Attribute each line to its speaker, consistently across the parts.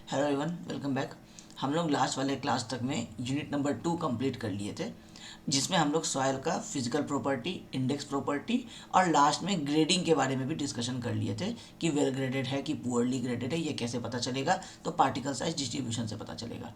Speaker 1: Hello everyone, welcome back. हम लोग last वाले क्लास तक में यूनिट नंबर 2 कंप्लीट कर लिए थे, जिसमें हम लोग सॉइल का फिजिकल प्रॉपर्टी, इंडेक्स प्रॉपर्टी और लास्ट में ग्रेडिंग के बारे में भी डिस्कशन कर लिए थे कि वेल ग्रेडेड है कि पुअरली ग्रेडेड है, ये कैसे पता चलेगा। तो पार्टिकल साइज डिस्ट्रीब्यूशन से पता चलेगा।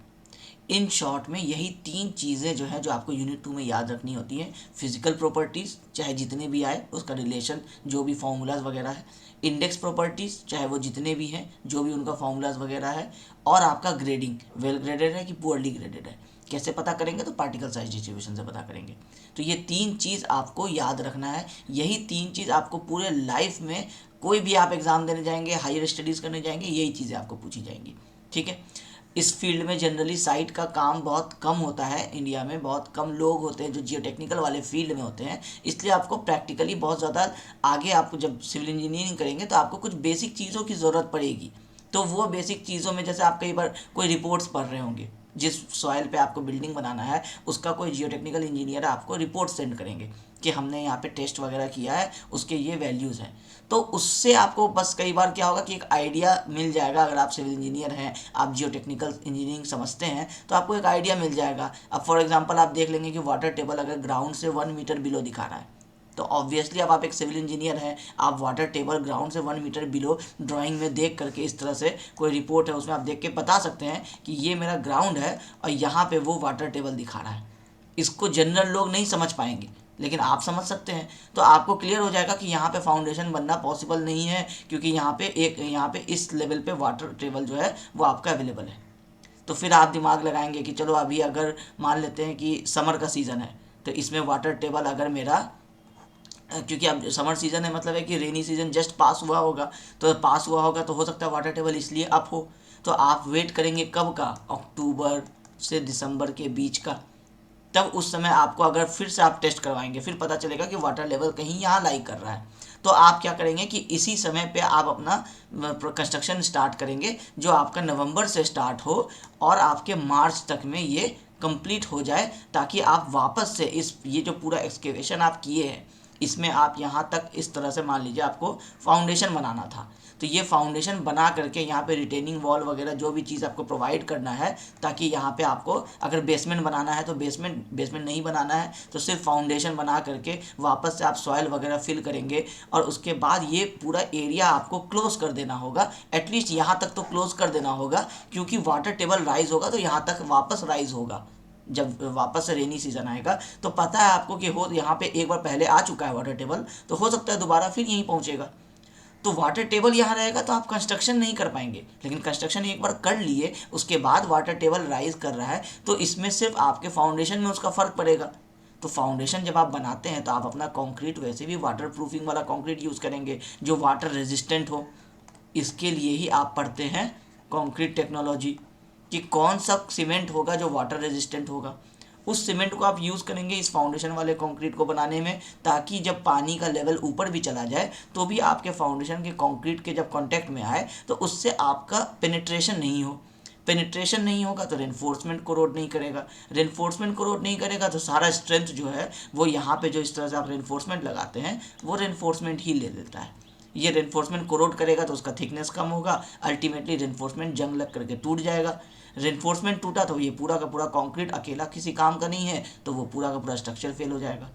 Speaker 1: इन शॉर्ट में यही तीन चीज़ें जो है जो आपको यूनिट 2 में याद रखनी होती हैं। फिजिकल प्रॉपर्टीज़ चाहे जितने भी आए उसका रिलेशन, जो भी फॉर्मूलाज वगैरह है। इंडेक्स प्रॉपर्टीज़ चाहे वो जितने भी हैं, जो भी उनका फॉर्मूलाज वगैरह है। और आपका ग्रेडिंग, वेल ग्रेडेड है कि पुअरली ग्रेडेड है, कैसे पता करेंगे? तो पार्टिकल साइज डिस्ट्रीब्यूशन से पता करेंगे। तो ये तीन चीज़ आपको याद रखना है। यही तीन चीज़ आपको पूरे लाइफ में कोई भी आप एग्ज़ाम देने जाएंगे, हायर स्टडीज़ करने जाएंगे, यही चीज़ें आपको पूछी जाएंगी। ठीक है। इस फील्ड में जनरली साइट का काम बहुत कम होता है। इंडिया में बहुत कम लोग होते हैं जो जियोटेक्निकल वाले फील्ड में होते हैं, इसलिए आपको प्रैक्टिकली बहुत ज़्यादा आगे, आपको जब सिविल इंजीनियरिंग करेंगे तो आपको कुछ बेसिक चीज़ों की ज़रूरत पड़ेगी। तो वो बेसिक चीज़ों में जैसे आप कई बार कोई रिपोर्ट्स पढ़ रहे होंगे, जिस सॉइल पे आपको बिल्डिंग बनाना है उसका कोई जियोटेक्निकल इंजीनियर आपको रिपोर्ट सेंड करेंगे कि हमने यहाँ पे टेस्ट वगैरह किया है, उसके ये वैल्यूज़ हैं। तो उससे आपको बस कई बार क्या होगा कि एक आइडिया मिल जाएगा। अगर आप सिविल इंजीनियर हैं, आप जियोटेक्निकल इंजीनियरिंग समझते हैं, तो आपको एक आइडिया मिल जाएगा। अब फॉर एग्जांपल आप देख लेंगे कि वाटर टेबल अगर ग्राउंड से 1 मीटर बिलो दिखा रहा है, तो ऑब्वियसली अब आप एक सिविल इंजीनियर हैं, आप वाटर टेबल ग्राउंड से 1 मीटर बिलो ड्राइंग में देख करके, इस तरह से कोई रिपोर्ट है उसमें आप देख के बता सकते हैं कि ये मेरा ग्राउंड है और यहाँ पे वो वाटर टेबल दिखा रहा है। इसको जनरल लोग नहीं समझ पाएंगे, लेकिन आप समझ सकते हैं। तो आपको क्लियर हो जाएगा कि यहाँ पे फाउंडेशन बनना पॉसिबल नहीं है, क्योंकि यहाँ पे इस लेवल पे वाटर टेबल जो है वो आपका अवेलेबल है। तो फिर आप दिमाग लगाएंगे कि चलो अभी अगर मान लेते हैं कि समर का सीज़न है, तो इसमें वाटर टेबल अगर मेरा, क्योंकि अब समर सीज़न है मतलब है कि रेनी सीज़न जस्ट पास हुआ होगा, तो पास हुआ होगा तो हो सकता है वाटर टेबल इसलिए अप हो। तो आप वेट करेंगे कब का? अक्टूबर से दिसंबर के बीच का। तब उस समय आपको अगर फिर से आप टेस्ट करवाएंगे, फिर पता चलेगा कि वाटर लेवल कहीं यहाँ लाई कर रहा है, तो आप क्या करेंगे कि इसी समय पे आप अपना कंस्ट्रक्शन स्टार्ट करेंगे, जो आपका नवंबर से स्टार्ट हो और आपके मार्च तक में ये कंप्लीट हो जाए, ताकि आप वापस से ये जो पूरा एक्सकेवेशन आप किए हैं, इसमें आप यहाँ तक इस तरह से मान लीजिए आपको फाउंडेशन बनाना था, तो ये फाउंडेशन बना करके यहाँ पे रिटेनिंग वॉल वगैरह जो भी चीज़ आपको प्रोवाइड करना है, ताकि यहाँ पे आपको अगर बेसमेंट बनाना है तो बेसमेंट नहीं बनाना है, तो सिर्फ फाउंडेशन बना करके वापस से आप सॉइल वगैरह फिल करेंगे। और उसके बाद ये पूरा एरिया आपको क्लोज कर देना होगा, एटलीस्ट यहाँ तक तो क्लोज कर देना होगा, क्योंकि वाटर टेबल राइज होगा तो यहाँ तक वापस राइज होगा। जब वापस से रेनी सीजन आएगा तो पता है आपको कि हो यहाँ पे एक बार पहले आ चुका है वाटर टेबल, तो हो सकता है दोबारा फिर यहीं पहुँचेगा। तो वाटर टेबल यहाँ रहेगा तो आप कंस्ट्रक्शन नहीं कर पाएंगे, लेकिन कंस्ट्रक्शन एक बार कर लिए उसके बाद वाटर टेबल राइज कर रहा है, तो इसमें सिर्फ आपके फाउंडेशन में उसका फ़र्क पड़ेगा। तो फाउंडेशन जब आप बनाते हैं तो आप अपना कंक्रीट वैसे भी वाटर प्रूफिंग वाला कंक्रीट यूज़ करेंगे, जो वाटर रेजिस्टेंट हो। इसके लिए ही आप पढ़ते हैं कंक्रीट टेक्नोलॉजी, कि कौन सा सीमेंट होगा जो वाटर रेजिस्टेंट होगा। उस सीमेंट को आप यूज़ करेंगे इस फाउंडेशन वाले कंक्रीट को बनाने में, ताकि जब पानी का लेवल ऊपर भी चला जाए तो भी आपके फाउंडेशन के कंक्रीट के जब कांटेक्ट में आए तो उससे आपका पेनिट्रेशन नहीं हो। पेनिट्रेशन नहीं होगा तो रेनफोर्समेंट को रोड नहीं करेगा, रेनफोर्समेंट को रोड नहीं करेगा तो सारा स्ट्रेंथ जो है वो यहाँ पे जो इस तरह से आप रेनफोर्समेंट लगाते हैं वो रेनफोर्समेंट ही ले लेता है। ये रेनफोर्समेंट कोरोड करेगा तो उसका थिकनेस कम होगा, अल्टीमेटली रेनफोर्समेंट जंग लग करके टूट जाएगा। रेनफोर्समेंट टूटा तो ये पूरा का पूरा कंक्रीट अकेला किसी काम का नहीं है, तो वो पूरा का पूरा स्ट्रक्चर फेल हो जाएगा।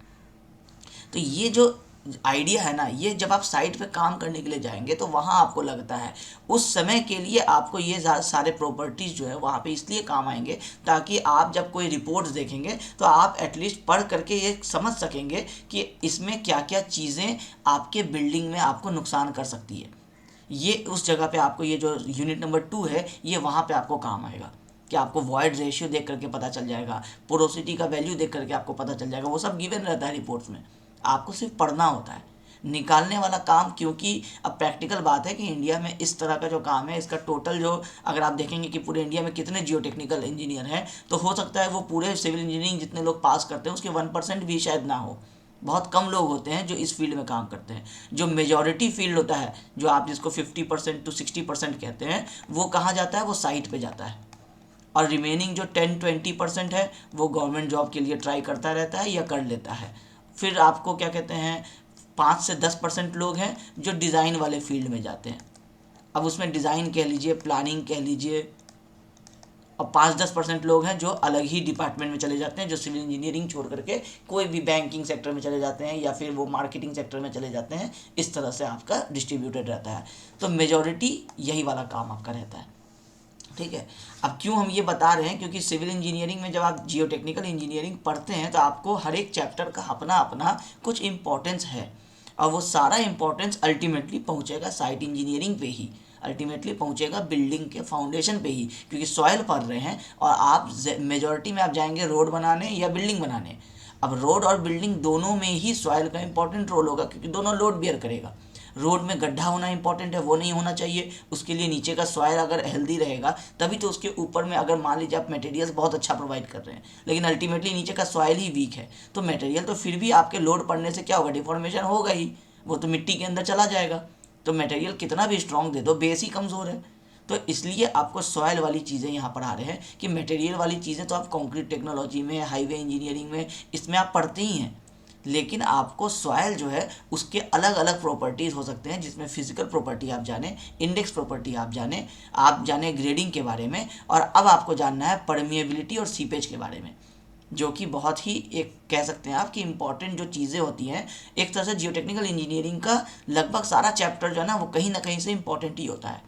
Speaker 1: तो ये जो आइडिया है ना, ये जब आप साइट पे काम करने के लिए जाएंगे तो वहाँ आपको लगता है उस समय के लिए आपको ये सारे प्रॉपर्टीज़ जो है वहाँ पे इसलिए काम आएंगे, ताकि आप जब कोई रिपोर्ट्स देखेंगे तो आप एटलीस्ट पढ़ करके ये समझ सकेंगे कि इसमें क्या क्या चीज़ें आपके बिल्डिंग में आपको नुकसान कर सकती है। ये उस जगह पे आपको, ये जो यूनिट नंबर 2 है, ये वहाँ पे आपको काम आएगा कि आपको वॉइड रेशियो देख करके पता चल जाएगा, पोरोसिटी का वैल्यू देख करके आपको पता चल जाएगा। वो सब गिवन रहता है रिपोर्ट्स में, आपको सिर्फ पढ़ना होता है, निकालने वाला काम। क्योंकि अब प्रैक्टिकल बात है कि इंडिया में इस तरह का जो काम है, इसका टोटल जो अगर आप देखेंगे कि पूरे इंडिया में कितने जियोटेक्निकल इंजीनियर हैं, तो हो सकता है वो पूरे सिविल इंजीनियरिंग जितने लोग पास करते हैं उसके 1% भी शायद ना हो। बहुत कम लोग होते हैं जो इस फील्ड में काम करते हैं। जो मेजॉरिटी फील्ड होता है, जो आप जिसको 50% टू 60% कहते हैं, वो कहाँ जाता है? वो साइट पे जाता है। और रिमेनिंग जो 10-20% है वो गवर्नमेंट जॉब के लिए ट्राई करता रहता है या कर लेता है। फिर आपको क्या कहते हैं, 5 से 10% लोग हैं जो डिज़ाइन वाले फील्ड में जाते हैं। अब उसमें डिज़ाइन कह लीजिए, प्लानिंग कह लीजिए, और 5-10% लोग हैं जो अलग ही डिपार्टमेंट में चले जाते हैं, जो सिविल इंजीनियरिंग छोड़ करके कोई भी बैंकिंग सेक्टर में चले जाते हैं या फिर वो मार्केटिंग सेक्टर में चले जाते हैं। इस तरह से आपका डिस्ट्रीब्यूटेड रहता है। तो मेजॉरिटी यही वाला काम आपका रहता है, ठीक है। अब क्यों हम ये बता रहे हैं, क्योंकि सिविल इंजीनियरिंग में जब आप जियोटेक्निकल इंजीनियरिंग पढ़ते हैं तो आपको हर एक चैप्टर का अपना अपना कुछ इम्पोर्टेंस है, और वो सारा इम्पोर्टेंस अल्टीमेटली पहुंचेगा साइट इंजीनियरिंग पे ही, अल्टीमेटली पहुंचेगा बिल्डिंग के फाउंडेशन पे ही, क्योंकि सॉइल पढ़ रहे हैं और आप मेजॉरिटी में आप जाएंगे रोड बनाने या बिल्डिंग बनाने। अब रोड और बिल्डिंग दोनों में ही सॉइल का इंपॉर्टेंट रोल होगा, क्योंकि दोनों लोड बियर करेगा। रोड में गड्ढा होना इंपॉर्टेंट है, वो नहीं होना चाहिए, उसके लिए नीचे का सॉइल अगर हेल्दी रहेगा तभी तो उसके ऊपर में, अगर मान लीजिए आप मटेरियल्स बहुत अच्छा प्रोवाइड कर रहे हैं लेकिन अल्टीमेटली नीचे का सॉइल ही वीक है, तो मटेरियल तो फिर भी आपके लोड पड़ने से क्या होगा, डिफॉर्मेशन होगा ही, वो तो मिट्टी के अंदर चला जाएगा। तो मटेरियल कितना भी स्ट्रॉन्ग दे दो, बेस ही कमज़ोर है। तो इसलिए आपको सॉयल वाली चीज़ें यहाँ पढ़ा रहे हैं कि मटेरियल वाली चीज़ें तो आप कंक्रीट टेक्नोलॉजी में, हाईवे इंजीनियरिंग में, इसमें आप पढ़ते ही हैं, लेकिन आपको सॉयल जो है उसके अलग अलग प्रॉपर्टीज़ हो सकते हैं, जिसमें फिजिकल प्रॉपर्टी आप जाने, इंडेक्स प्रॉपर्टी आप जाने ग्रेडिंग के बारे में, और अब आपको जानना है परमिएबिलिटी और सीपेज के बारे में, जो कि बहुत ही एक कह सकते हैं आप कि इम्पॉर्टेंट जो चीज़ें होती हैं। एक तरह से जियोटेक्निकल इंजीनियरिंग का लगभग सारा चैप्टर जो है ना वो कहीं ना कहीं से इम्पॉर्टेंट ही होता है।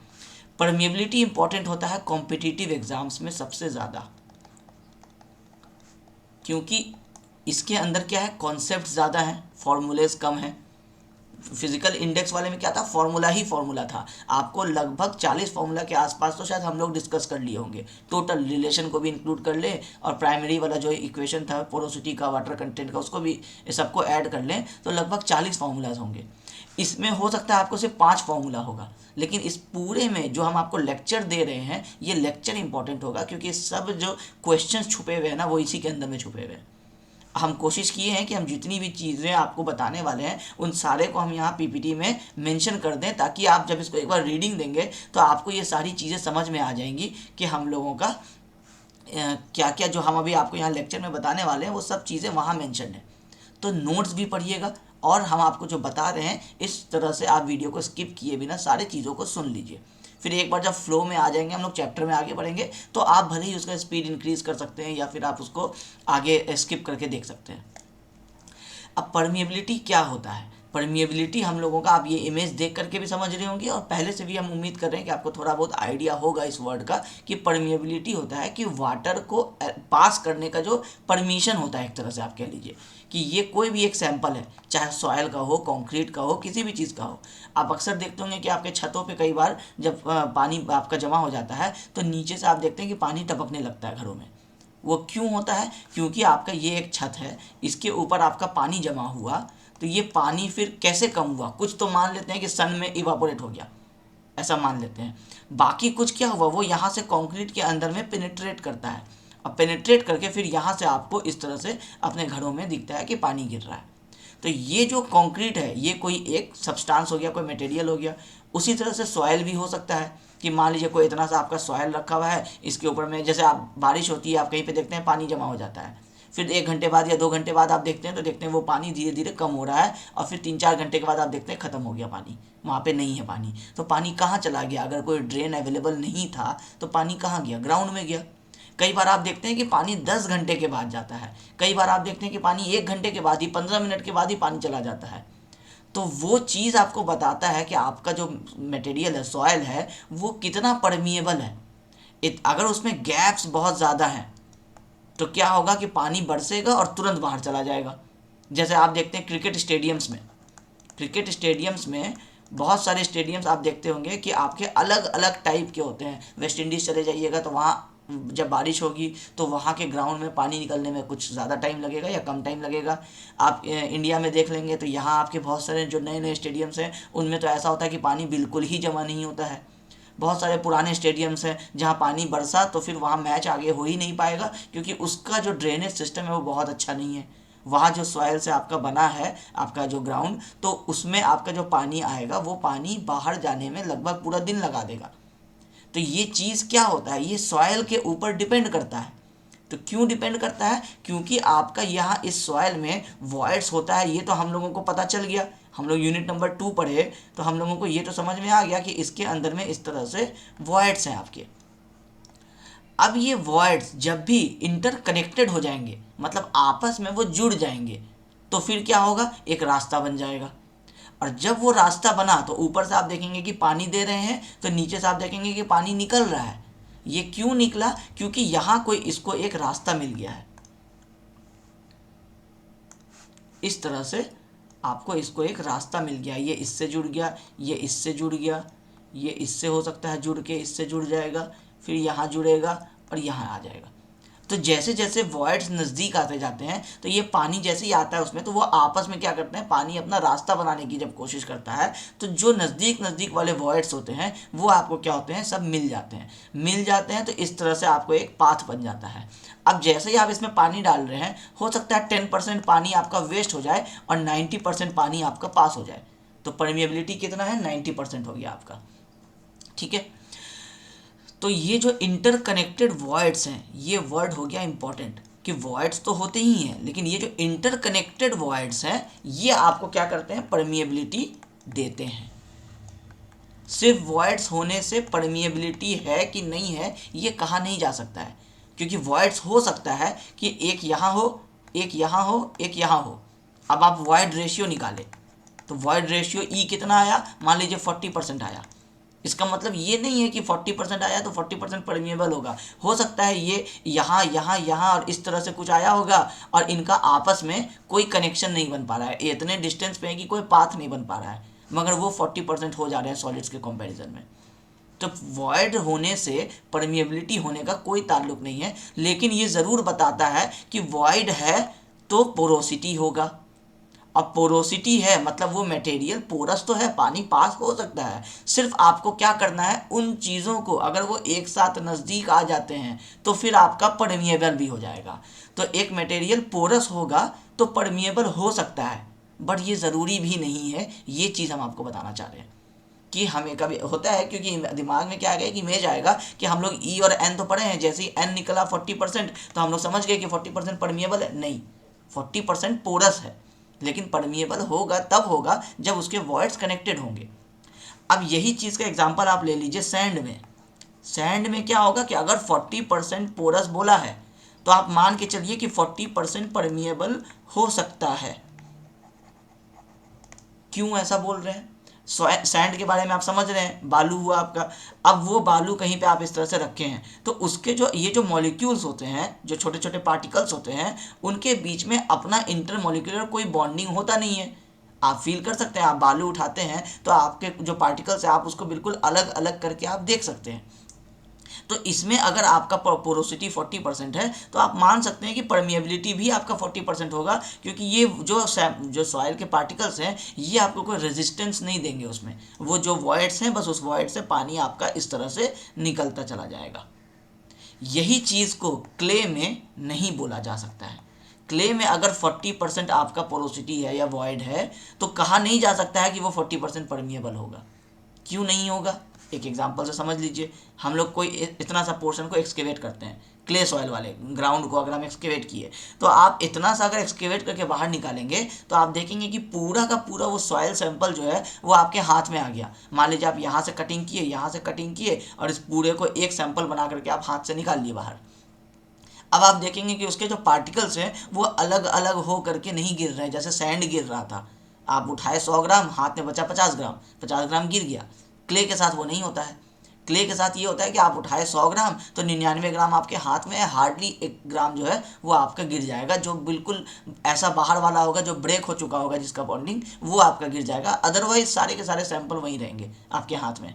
Speaker 1: परमिएबिलिटी इंपॉर्टेंट होता है कॉम्पिटिटिव एग्जाम्स में सबसे ज़्यादा, क्योंकि इसके अंदर क्या है, कॉन्सेप्ट ज़्यादा है, फॉर्मूलेस कम है। फिजिकल इंडेक्स वाले में क्या था, फॉर्मूला ही फॉर्मूला था, आपको लगभग 40 फॉर्मूला के आसपास तो शायद हम लोग डिस्कस कर लिए होंगे, टोटल रिलेशन को भी इंक्लूड कर लें और प्राइमरी वाला जो इक्वेशन था पोरोसिटी का, वाटर कंटेंट का, उसको भी सबको ऐड कर लें तो लगभग 40 फार्मूलाज होंगे। इसमें हो सकता है आपको सिर्फ 5 फार्मूला होगा, लेकिन इस पूरे में जो हम आपको लेक्चर दे रहे हैं ये लेक्चर इंपॉर्टेंट होगा, क्योंकि सब जो क्वेश्चन छुपे हुए हैं ना वो इसी के अंदर में छुपे हुए हैं। हम कोशिश किए हैं कि हम जितनी भी चीज़ें आपको बताने वाले हैं उन सारे को हम यहाँ पीपीटी में मेंशन कर दें, ताकि आप जब इसको एक बार रीडिंग देंगे तो आपको ये सारी चीज़ें समझ में आ जाएंगी कि हम लोगों का क्या क्या जो हम अभी आपको यहाँ लेक्चर में बताने वाले हैं वो सब चीज़ें वहाँ मेंशन है। तो नोट्स भी पढ़िएगा, और हम आपको जो बता रहे हैं इस तरह से आप वीडियो को स्किप किए बिना सारी चीज़ों को सुन लीजिए। फिर एक बार जब फ्लो में आ जाएंगे, हम लोग चैप्टर में आगे बढ़ेंगे, तो आप भले ही उसका स्पीड इंक्रीज़ कर सकते हैं या फिर आप उसको आगे स्किप करके देख सकते हैं। अब परमिएबिलिटी क्या होता है, परमिएबिलिटी हम लोगों का, आप ये इमेज देख करके भी समझ रहे होंगे और पहले से भी हम उम्मीद कर रहे हैं कि आपको थोड़ा बहुत आइडिया होगा इस वर्ड का, कि परमिएबिलिटी होता है कि वाटर को पास करने का जो परमिशन होता है, एक तरह से आप कह लीजिए कि ये कोई भी एक सैंपल है, चाहे सॉयल का हो, कंक्रीट का हो, किसी भी चीज़ का हो। आप अक्सर देखते होंगे कि आपके छतों पे कई बार जब पानी आपका जमा हो जाता है तो नीचे से आप देखते हैं कि पानी टपकने लगता है घरों में। वो क्यों होता है, क्योंकि आपका ये एक छत है, इसके ऊपर आपका पानी जमा हुआ, तो ये पानी फिर कैसे कम हुआ, कुछ तो मान लेते हैं कि सन में इवापोरेट हो गया, ऐसा मान लेते हैं, बाकी कुछ क्या हुआ, वो यहाँ से कंक्रीट के अंदर में पेनिट्रेट करता है, अब पेनिट्रेट करके फिर यहाँ से आपको इस तरह से अपने घरों में दिखता है कि पानी गिर रहा है। तो ये जो कंक्रीट है ये कोई एक सब्सटेंस हो गया, कोई मटेरियल हो गया। उसी तरह से सॉयल भी हो सकता है कि मान लीजिए कोई इतना सा आपका सॉयल रखा हुआ है, इसके ऊपर में जैसे आप बारिश होती है, आप कहीं पे देखते हैं पानी जमा हो जाता है, फिर 1 घंटे बाद या 2 घंटे बाद आप देखते हैं तो देखते हैं वो पानी धीरे धीरे कम हो रहा है, और फिर 3-4 घंटे के बाद आप देखते हैं ख़त्म हो गया पानी, वहाँ पे नहीं है पानी। तो पानी कहाँ चला गया, अगर कोई ड्रेन अवेलेबल नहीं था तो पानी कहाँ गया, ग्राउंड में गया। कई बार आप देखते हैं कि पानी 10 घंटे के बाद जाता है, कई बार आप देखते हैं कि पानी 1 घंटे के बाद ही, 15 मिनट के बाद ही पानी चला जाता है। तो वो चीज़ आपको बताता है कि आपका जो मटेरियल है, सॉयल है, वो कितना परमिएबल है। अगर उसमें गैप्स बहुत ज़्यादा हैं तो क्या होगा कि पानी बरसेगा और तुरंत बाहर चला जाएगा। जैसे आप देखते हैं क्रिकेट स्टेडियम्स में बहुत सारे स्टेडियम्स आप देखते होंगे कि आपके अलग अलग टाइप के होते हैं। वेस्ट इंडीज़ चले जाइएगा तो वहाँ जब बारिश होगी तो वहाँ के ग्राउंड में पानी निकलने में कुछ ज़्यादा टाइम लगेगा या कम टाइम लगेगा। आप इंडिया में देख लेंगे तो यहाँ आपके बहुत सारे जो नए नए स्टेडियम्स हैं उनमें तो ऐसा होता है कि पानी बिल्कुल ही जमा नहीं होता है। बहुत सारे पुराने स्टेडियम्स हैं जहाँ पानी बरसा तो फिर वहाँ मैच आगे हो ही नहीं पाएगा, क्योंकि उसका जो ड्रेनेज सिस्टम है वो बहुत अच्छा नहीं है। वहाँ जो सॉयल से आपका बना है आपका जो ग्राउंड, तो उसमें आपका जो पानी आएगा वो पानी बाहर जाने में लगभग पूरा दिन लगा देगा। तो ये चीज़ क्या होता है, ये सॉयल के ऊपर डिपेंड करता है। तो क्यों डिपेंड करता है, क्योंकि आपका यहाँ इस सॉयल में वॉइड्स होता है, ये तो हम लोगों को पता चल गया। हम लोग यूनिट नंबर 2 पढ़े तो हम लोगों को ये तो समझ में आ गया कि इसके अंदर में इस तरह से वॉइड्स हैं आपके। अब ये वॉइड्स जब भी इंटरकनेक्टेड हो जाएंगे, मतलब आपस में वो जुड़ जाएंगे, तो फिर क्या होगा, एक रास्ता बन जाएगा। और जब वो रास्ता बना तो ऊपर से आप देखेंगे कि पानी दे रहे हैं, तो नीचे से आप देखेंगे कि पानी निकल रहा है। ये क्यों निकला, क्योंकि यहाँ कोई इसको एक रास्ता मिल गया है। इस तरह से आपको इसको एक रास्ता मिल गया, ये इससे जुड़ गया, ये इससे जुड़ गया, ये इससे हो सकता है जुड़ के इससे जुड़ जाएगा, फिर यहाँ जुड़ेगा और यहाँ आ जाएगा। तो जैसे जैसे वॉइड्स नज़दीक आते जाते हैं, तो ये पानी जैसे ही आता है उसमें, तो वो आपस में क्या करते हैं, पानी अपना रास्ता बनाने की जब कोशिश करता है, तो जो नज़दीक नज़दीक वाले वॉइड्स होते हैं वो आपको क्या होते हैं, सब मिल जाते हैं। तो इस तरह से आपको एक पाथ बन जाता है। अब जैसे ही आप इसमें पानी डाल रहे हैं, हो सकता है 10% पानी आपका वेस्ट हो जाए और 90% पानी आपका पास हो जाए। तो परमिएबिलिटी कितना है, 90% हो गया आपका। ठीक है, तो ये जो इंटरकनेक्टेड वॉइड्स हैं, ये वर्ड हो गया इंपॉर्टेंट, कि वॉइड्स तो होते ही हैं, लेकिन ये जो इंटरकनेक्टेड वॉइड्स हैं, ये आपको क्या करते हैं, परमिएबिलिटी देते हैं। सिर्फ वॉइड्स होने से परमिएबिलिटी है कि नहीं है ये कहा नहीं जा सकता है, क्योंकि वॉइड्स हो सकता है कि एक यहाँ हो, एक यहाँ हो, एक यहाँ हो। अब आप वॉइड रेशियो निकालें, तो वॉइड रेशियो ई कितना आया, मान लीजिए 40% आया। इसका मतलब ये नहीं है कि 40% आया तो 40% परमिएबल होगा। हो सकता है ये यहाँ यहाँ यहाँ और इस तरह से कुछ आया होगा और इनका आपस में कोई कनेक्शन नहीं बन पा रहा है, इतने डिस्टेंस पे है कि कोई पाथ नहीं बन पा रहा है, मगर वो 40% हो जा रहे हैं सॉलिड्स के कंपैरिजन में। तो वॉइड होने से परमिएबिलिटी होने का कोई ताल्लुक नहीं है, लेकिन ये ज़रूर बताता है कि वॉइड है तो पोरोसिटी होगा। अब पोरोसिटी है मतलब वो मटेरियल पोरस तो है, पानी पास हो सकता है। सिर्फ आपको क्या करना है, उन चीज़ों को अगर वो एक साथ नज़दीक आ जाते हैं तो फिर आपका परमिएबल भी हो जाएगा। तो एक मटेरियल पोरस होगा तो परमिएबल हो सकता है, बट ये ज़रूरी भी नहीं है। ये चीज़ हम आपको बताना चाह रहे हैं कि हमें कभी होता है, क्योंकि दिमाग में क्या आ गया कि इमेज आएगा कि हम लोग ई और एन तो पढ़े हैं, जैसे ही एन निकला 40% तो हम लोग समझ गए कि 40% परमिएबल है। नहीं, 40% पोरस है, लेकिन परमिएबल होगा तब होगा जब उसके वॉइड्स कनेक्टेड होंगे। अब यही चीज़ का एग्जांपल आप ले लीजिए सैंड में। सैंड में क्या होगा कि अगर 40% पोरस बोला है तो आप मान के चलिए कि 40% परमिएबल हो सकता है। क्यों ऐसा बोल रहे हैं, सैंड के बारे में आप समझ रहे हैं, बालू हुआ आपका। अब वो बालू कहीं पे आप इस तरह से रखे हैं तो उसके जो ये जो मॉलिक्यूल्स होते हैं, जो छोटे छोटे पार्टिकल्स होते हैं, उनके बीच में अपना इंटरमॉलिक्यूलर कोई बॉन्डिंग होता नहीं है। आप फील कर सकते हैं, आप बालू उठाते हैं तो आपके जो पार्टिकल्स है आप उसको बिल्कुल अलग अलग करके आप देख सकते हैं। तो इसमें अगर आपका पोरोसिटी 40% है तो आप मान सकते हैं कि परमिएबिलिटी भी आपका 40% होगा, क्योंकि ये जो सॉइल के पार्टिकल्स हैं ये आपको कोई रेजिस्टेंस नहीं देंगे उसमें। वो जो वॉइड्स हैं बस उस वॉइड से पानी आपका इस तरह से निकलता चला जाएगा। यही चीज़ को क्ले में नहीं बोला जा सकता है। क्ले में अगर 40% आपका पोरोसिटी है या वॉइड है तो कहा नहीं जा सकता है कि वो 40% परमिएबल होगा। क्यों नहीं होगा, एक एग्जांपल से समझ लीजिए। हम लोग कोई इतना सा पोर्शन को एक्सकेवेट करते हैं, क्ले सॉइल वाले ग्राउंड को अगर हम एक्सकेवेट किए तो आप इतना सा अगर एक्सकेवेट करके बाहर निकालेंगे तो आप देखेंगे कि पूरा का पूरा वो सॉइल सैंपल जो है वो आपके हाथ में आ गया। मान लीजिए आप यहाँ से कटिंग किए, यहाँ से कटिंग किए और इस पूरे को एक सैंपल बना करके आप हाथ से निकाल लिए बाहर। अब आप देखेंगे कि उसके जो पार्टिकल्स हैं वो अलग अलग हो करके नहीं गिर रहे हैं, जैसे सैंड गिर रहा था। आप उठाए 100 ग्राम, हाथ में बचा 50 ग्राम, 50 ग्राम गिर गया। क्ले के साथ वो नहीं होता है। क्ले के साथ ये होता है कि आप उठाए 100 ग्राम तो 99 ग्राम आपके हाथ में है, हार्डली 1 ग्राम जो है वो आपका गिर जाएगा, जो बिल्कुल ऐसा बाहर वाला होगा जो ब्रेक हो चुका होगा जिसका बॉन्डिंग, वो आपका गिर जाएगा। अदरवाइज सारे के सारे सैंपल वहीं रहेंगे आपके हाथ में।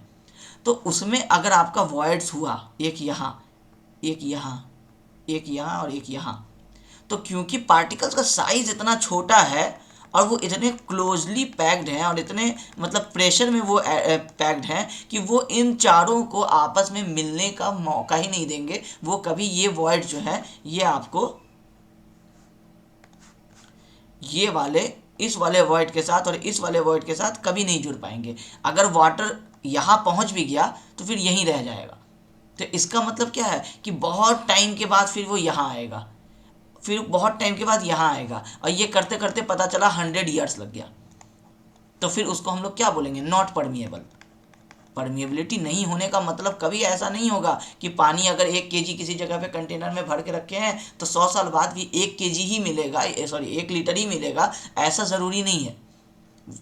Speaker 1: तो उसमें अगर आपका वॉइड्स हुआ, एक यहाँ, एक यहाँ, एक यहाँ और एक यहाँ, तो क्योंकि पार्टिकल्स का साइज इतना छोटा है और वो इतने क्लोजली पैक्ड हैं और इतने मतलब प्रेशर में वो पैक्ड हैं कि वो इन चारों को आपस में मिलने का मौका ही नहीं देंगे। वो कभी ये वॉइड जो है ये आपको ये वाले इस वाले वॉइड के साथ और इस वाले वॉइड के साथ कभी नहीं जुड़ पाएंगे। अगर वाटर यहाँ पहुँच भी गया तो फिर यहीं रह जाएगा। तो इसका मतलब क्या है कि बहुत टाइम के बाद फिर वो यहाँ आएगा, फिर बहुत टाइम के बाद यहाँ आएगा, और ये करते करते पता चला 100 ईयर्स लग गया, तो फिर उसको हम लोग क्या बोलेंगे, नॉट परमिएबल। परमिएबिलिटी नहीं होने का मतलब कभी ऐसा नहीं होगा कि पानी अगर 1 kg किसी जगह पे कंटेनर में भर के रखे हैं तो 100 साल बाद भी 1 kg ही मिलेगा, सॉरी 1 लीटर ही मिलेगा, ऐसा ज़रूरी नहीं है।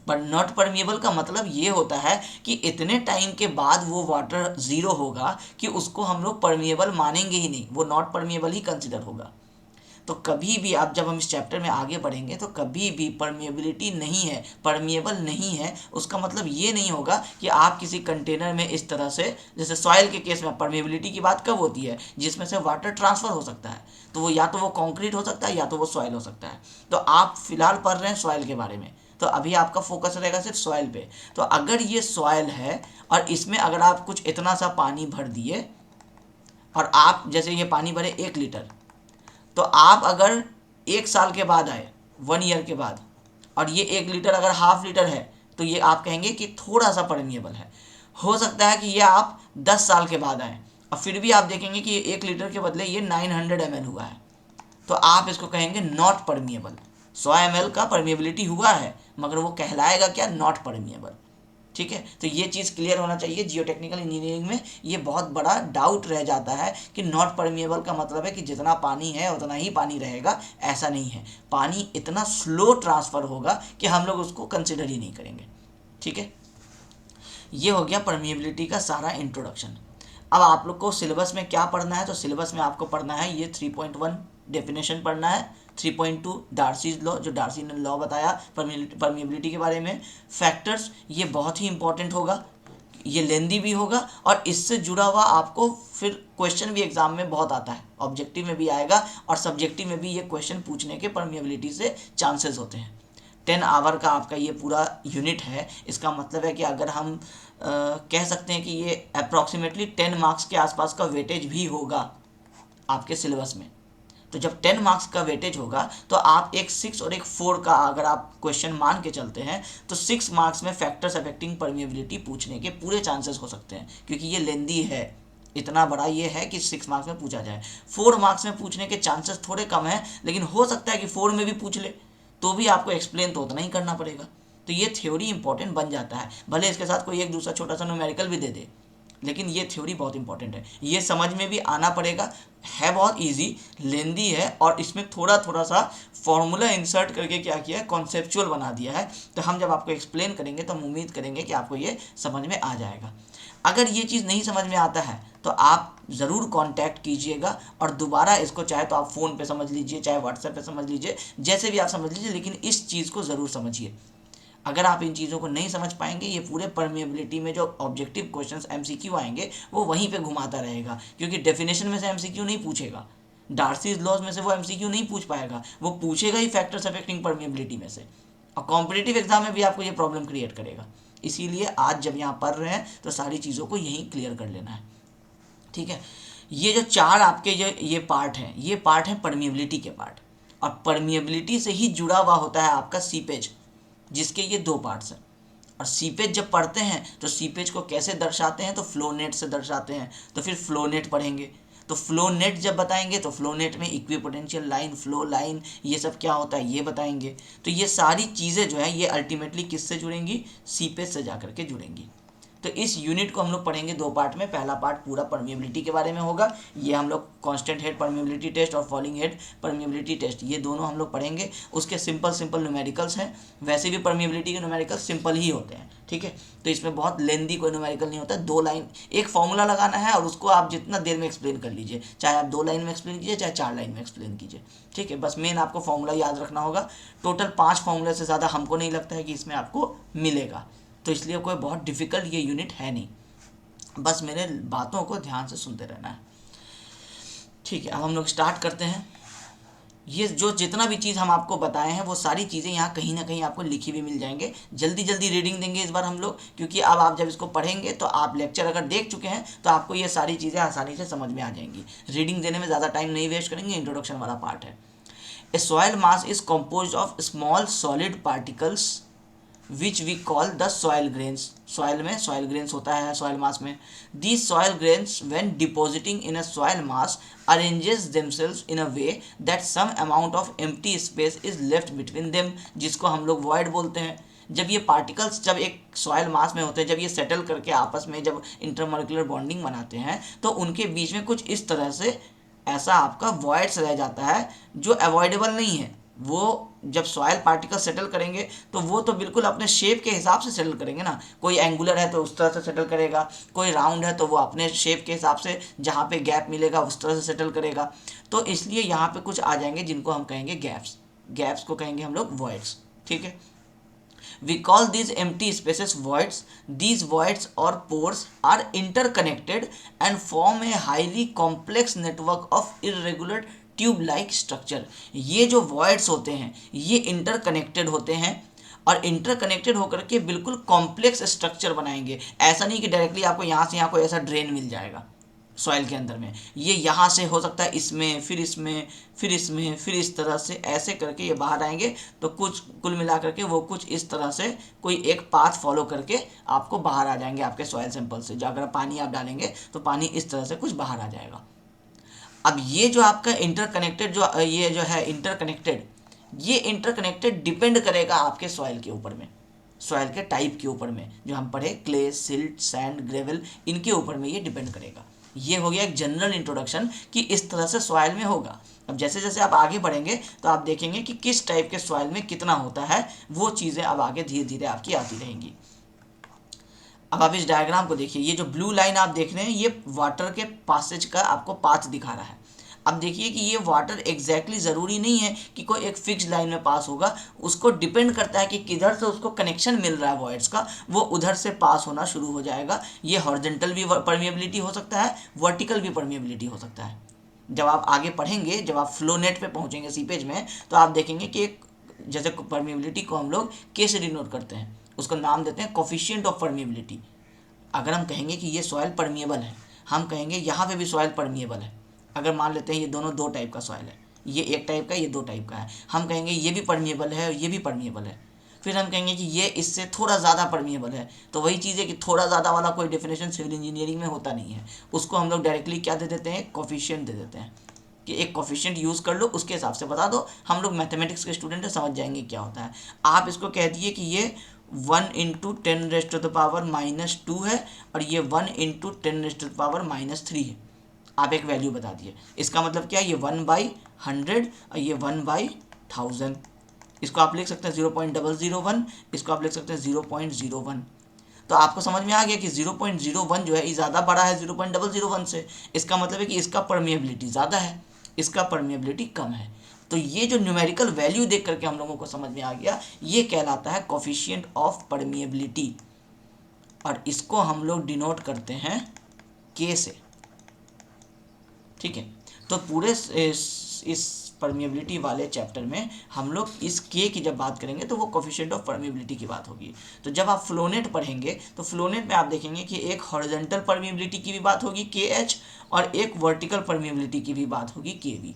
Speaker 1: पर नॉट परमिएबल का मतलब ये होता है कि इतने टाइम के बाद वो वाटर ज़ीरो होगा कि उसको हम लोग परमिएबल मानेंगे ही नहीं, वो नॉट परमिएबल ही कंसिडर होगा। तो कभी भी आप, जब हम इस चैप्टर में आगे बढ़ेंगे तो कभी भी परमिएबिलिटी नहीं है, परमिएबल नहीं है, उसका मतलब ये नहीं होगा कि आप किसी कंटेनर में इस तरह से, जैसे सॉइल के केस में परमिएबिलिटी की बात कब होती है, जिसमें से वाटर ट्रांसफ़र हो सकता है, तो वो या तो वो कंक्रीट हो सकता है या तो वो सॉइल हो सकता है। तो आप फिलहाल पढ़ रहे हैं सॉइल के बारे में, तो अभी आपका फोकस रहेगा सिर्फ सॉइल पे। तो अगर ये सॉइल है और इसमें अगर आप कुछ इतना सा पानी भर दिए, और आप जैसे ये पानी भरे 1 लीटर, तो आप अगर 1 साल के बाद आए, 1 ईयर के बाद, और ये 1 लीटर अगर हाफ लीटर है, तो ये आप कहेंगे कि थोड़ा सा परमिएबल है। हो सकता है कि ये आप 10 साल के बाद आए और फिर भी आप देखेंगे कि ये 1 लीटर के बदले ये 900 ml हुआ है, तो आप इसको कहेंगे नॉट परमिएबल। 100 ml का परमिएबिलिटी हुआ है, मगर वो कहलाएगा क्या, नॉट परमिएबल। ठीक है, तो ये चीज़ क्लियर होना चाहिए। जियोटेक्निकल इंजीनियरिंग में ये बहुत बड़ा डाउट रह जाता है कि नॉट परमिएबल का मतलब है कि जितना पानी है उतना ही पानी रहेगा, ऐसा नहीं है। पानी इतना स्लो ट्रांसफ़र होगा कि हम लोग उसको कंसिडर ही नहीं करेंगे। ठीक है, ये हो गया परमिएबिलिटी का सारा इंट्रोडक्शन। अब आप लोग को सिलेबस में क्या पढ़ना है, तो सिलेबस में आपको पढ़ना है ये 3.1 डेफिनेशन पढ़ना है, 3.2 डार्सीज लॉ, जो डार्सी ने लॉ बताया परमिएबिलिटी के बारे में, फैक्टर्स, ये बहुत ही इंपॉर्टेंट होगा, ये लेंदी भी होगा, और इससे जुड़ा हुआ आपको फिर क्वेश्चन भी एग्जाम में बहुत आता है, ऑब्जेक्टिव में भी आएगा और सब्जेक्टिव में भी ये क्वेश्चन पूछने के परमिएबिलिटी से चांसेस होते हैं। 10 आवर का आपका ये पूरा यूनिट है, इसका मतलब है कि अगर हम कह सकते हैं कि ये अप्रॉक्सीमेटली 10 मार्क्स के आसपास का वेटेज भी होगा आपके सिलेबस में। तो जब 10 मार्क्स का वेटेज होगा तो आप एक 6 और एक 4 का अगर आप क्वेश्चन मान के चलते हैं तो 6 मार्क्स में फैक्टर्स अफेक्टिंग परमिएबिलिटी पूछने के पूरे चांसेस हो सकते हैं, क्योंकि ये लेंदी है, इतना बड़ा ये है कि 6 मार्क्स में पूछा जाए। 4 मार्क्स में पूछने के चांसेस थोड़े कम हैं, लेकिन हो सकता है कि 4 में भी पूछ ले, तो भी आपको एक्सप्लेन तो उतना ही करना पड़ेगा। तो ये थ्योरी इंपॉर्टेंट बन जाता है, भले इसके साथ कोई एक दूसरा छोटा सा न्यूमेरिकल भी दे दे, लेकिन ये थ्योरी बहुत इंपॉर्टेंट है, ये समझ में भी आना पड़ेगा। है बहुत इजी, लेंदी है, और इसमें थोड़ा थोड़ा सा फॉर्मूला इंसर्ट करके क्या किया है, कॉन्सेप्चुअल बना दिया है। तो हम जब आपको एक्सप्लेन करेंगे तो हम उम्मीद करेंगे कि आपको ये समझ में आ जाएगा। अगर ये चीज़ नहीं समझ में आता है तो आप ज़रूर कांटेक्ट कीजिएगा, और दोबारा इसको चाहे तो आप फ़ोन पे समझ लीजिए, चाहे व्हाट्सएप पे समझ लीजिए, जैसे भी आप समझ लीजिए, लेकिन इस चीज़ को ज़रूर समझिए। अगर आप इन चीज़ों को नहीं समझ पाएंगे, ये पूरे परमिएबिलिटी में जो ऑब्जेक्टिव क्वेश्चंस एमसीक्यू आएंगे वो वहीं पे घुमाता रहेगा, क्योंकि डेफिनेशन में से एमसीक्यू नहीं पूछेगा, डार्सीज लॉज में से वो एमसीक्यू नहीं पूछ पाएगा, वो पूछेगा ही फैक्टर्स अफेक्टिंग परमिएबिलिटी में से, और कॉम्पिटिटिव एग्जाम में भी आपको ये प्रॉब्लम क्रिएट करेगा। इसीलिए आज जब यहाँ पढ़ रहे हैं तो सारी चीज़ों को यहीं क्लियर कर लेना है। ठीक है, ये जो 4 आपके जो ये पार्ट हैं, ये पार्ट हैं परमिएबिलिटी के पार्ट, और परमिएबिलिटी से ही जुड़ा हुआ होता है आपका सीपेज, जिसके ये 2 पार्ट्स हैं। और सीपेज जब पढ़ते हैं तो सीपेज को कैसे दर्शाते हैं, तो फ्लो नेट से दर्शाते हैं, तो फिर फ्लो नेट पढ़ेंगे। तो फ्लो नेट जब बताएंगे तो फ्लो नेट में इक्विपोटेंशियल लाइन, फ्लो लाइन, ये सब क्या होता है ये बताएंगे। तो ये सारी चीज़ें जो है ये अल्टीमेटली किससे जुड़ेंगी, सीपेज से जाकर के जुड़ेंगी। तो इस यूनिट को हम लोग पढ़ेंगे 2 पार्ट में। पहला पार्ट पूरा परमिएबिलिटी के बारे में होगा, ये हम लोग कांस्टेंट हेड परमिएबिलिटी टेस्ट और फॉलिंग हेड परमिएबिलिटी टेस्ट, ये दोनों हम लोग पढ़ेंगे। उसके सिंपल न्यूमेरिकल्स हैं, वैसे भी परमिएबिलिटी के न्यूमेरिकल सिंपल ही होते हैं। ठीक है, तो इसमें बहुत लेंदी कोई न्यूमेरिकल नहीं होता, 2 लाइन एक फॉर्मूला लगाना है और उसको आप जितना देर में एक्सप्लेन कर लीजिए, चाहे आप 2 लाइन में एक्सप्लेन कीजिए, चाहे 4 लाइन में एक्सप्लेन कीजिए। ठीक है, बस मेन आपको फॉर्मूला याद रखना होगा। टोटल 5 फॉर्मूले से ज़्यादा हमको नहीं लगता है कि इसमें आपको मिलेगा, तो इसलिए कोई बहुत डिफ़िकल्ट ये यूनिट है नहीं, बस मेरे बातों को ध्यान से सुनते रहना है। ठीक है, अब हम लोग स्टार्ट करते हैं। ये जो जितना भी चीज़ हम आपको बताए हैं वो सारी चीज़ें यहाँ कहीं ना कहीं आपको लिखी भी मिल जाएंगे। जल्दी जल्दी रीडिंग देंगे इस बार हम लोग, क्योंकि अब आप जब इसको पढ़ेंगे तो आप लेक्चर अगर देख चुके हैं तो आपको ये सारी चीज़ें आसानी से समझ में आ जाएंगी। रीडिंग देने में ज़्यादा टाइम नहीं वेस्ट करेंगे, इंट्रोडक्शन वाला पार्ट है। A soil mass is compose of small solid particles which we call the soil grains. Soil में सॉयल ग्रेन्स होता है सॉयल मास में। These soil grains when depositing in a soil mass arranges themselves in a way that some amount of empty space is left between them, जिसको हम लोग void बोलते हैं। जब ये पार्टिकल्स जब एक सॉयल मास में होते हैं, जब ये सेटल करके आपस में जब इंटरमॉलिक्यूलर बॉन्डिंग बनाते हैं तो उनके बीच में कुछ इस तरह से ऐसा आपका वॉइड्स रह जाता है जो अवॉइडेबल नहीं है। वो जब सॉयल पार्टिकल सेटल करेंगे तो वो तो बिल्कुल अपने शेप के हिसाब से सेटल करेंगे ना, कोई एंगुलर है तो उस तरह से सेटल करेगा, कोई राउंड है तो वो अपने शेप के हिसाब से जहाँ पे गैप मिलेगा उस तरह से सेटल करेगा। तो इसलिए यहाँ पे कुछ आ जाएंगे जिनको हम कहेंगे गैप्स, गैप्स को कहेंगे हम लोग वॉइड्स। ठीक है, we call these empty spaces voids. These voids or pores are interconnected and form a highly complex network of irregular tube like structure. ये जो voids होते हैं ये इंटरकनेक्टेड होते हैं और इंटरकनेक्टेड होकर के बिल्कुल कॉम्प्लेक्स स्ट्रक्चर बनाएंगे। ऐसा नहीं कि डायरेक्टली आपको यहाँ से यहाँ कोई ऐसा ड्रेन मिल जाएगा सॉइल के अंदर में, ये यहाँ से हो सकता है इसमें, फिर इसमें, फिर इसमें, फिर इस तरह से ऐसे करके ये बाहर आएंगे। तो कुछ कुल मिला करके वो कुछ इस तरह से कोई एक पाथ फॉलो करके आपको बाहर आ जाएंगे आपके सॉइल सैंपल से। जो अगर पानी आप डालेंगे तो पानी इस तरह से कुछ बाहर आ जाएगा। अब ये जो आपका इंटरकनेक्टेड जो ये जो है इंटरकनेक्टेड, ये इंटरकनेक्टेड डिपेंड करेगा आपके सॉइल के ऊपर में, सॉइल के टाइप के ऊपर में, जो हम पढ़े क्ले, सिल्ट, सैंड, ग्रेवल, इनके ऊपर में ये डिपेंड करेगा। ये हो गया एक जनरल इंट्रोडक्शन कि इस तरह से सॉइल में होगा। अब जैसे जैसे आप आगे बढ़ेंगे तो आप देखेंगे कि किस टाइप के सॉइल में कितना होता है, वो चीज़ें अब आगे धीरे धीरे आपकी आती रहेंगी। अब आप इस डायग्राम को देखिए, ये जो ब्लू लाइन आप देख रहे हैं ये वाटर के पासेज का आपको पाथ दिखा रहा है। अब देखिए कि ये वाटर एग्जैक्टली ज़रूरी नहीं है कि कोई एक फिक्स लाइन में पास होगा, उसको डिपेंड करता है कि किधर से उसको कनेक्शन मिल रहा है वॉइड्स का, वो उधर से पास होना शुरू हो जाएगा। ये हॉरिजॉन्टल भी परमिएबिलिटी हो सकता है, वर्टिकल भी परमिएबिलिटी हो सकता है। जब आप आगे पढ़ेंगे, जब आप फ्लो नेट पे पहुंचेंगे सीपेज में, तो आप देखेंगे कि एक जैसे परमिएबिलिटी को हम लोग के से डिनोट करते हैं, उसको नाम देते हैं कोफिशिएंट ऑफ परमिएबिलिटी। अगर हम कहेंगे कि ये सॉइल परमिएबल है, हम कहेंगे यहाँ पे भी सॉइल परमिएबल है। अगर मान लेते हैं ये दोनों दो टाइप का सॉइल है, ये एक टाइप का, ये दो टाइप का है, हम कहेंगे ये भी परमिएबल है और ये भी परमिएबल है। फिर हम कहेंगे कि ये इससे थोड़ा ज़्यादा परमिएबल है। तो वही चीज़ है कि थोड़ा ज़्यादा वाला कोई डेफिनेशन सिविल इंजीनियरिंग में होता नहीं है, उसको हम लोग डायरेक्टली क्या दे देते हैं, कोफिशिएंट दे देते हैं कि एक कोफिशिएंट यूज़ कर लो, उसके हिसाब से बता दो। हम लोग मैथमेटिक्स के स्टूडेंट है, समझ जाएंगे क्या होता है। आप इसको कह दिए कि ये 1 × 10⁻⁻2 है और ये 1 × 10⁻³ है। आप एक वैल्यू बता दिए, इसका मतलब क्या है, ये 1/100 और ये 1/1000। इसको आप लिख सकते हैं 0.001, इसको आप लिख सकते हैं 0.01। तो आपको समझ में आ गया कि 0.01 जो है ये ज़्यादा बड़ा है 0.001 से। इसका मतलब है कि इसका परमिएबिलिटी ज़्यादा है, इसका परमिएबिलिटी कम है। तो ये जो न्यूमेरिकल वैल्यू देख करके हम लोगों को समझ में आ गया, ये कहलाता है कोफिशिएंट ऑफ परमिएबिलिटी, और इसको हम लोग डिनोट करते हैं के से। ठीक है, तो पूरे इस परमिएबिलिटी वाले चैप्टर में हम लोग इस के की जब बात करेंगे तो वो कोफिशिएंट ऑफ परमिएबिलिटी की बात होगी। तो जब आप फ्लोनेट पढ़ेंगे तो फ्लोनेट में आप देखेंगे कि एक हॉरिजॉन्टल परमिएबिलिटी की भी बात होगी KH, और एक वर्टिकल परमिएबिलिटी की भी बात होगी KV।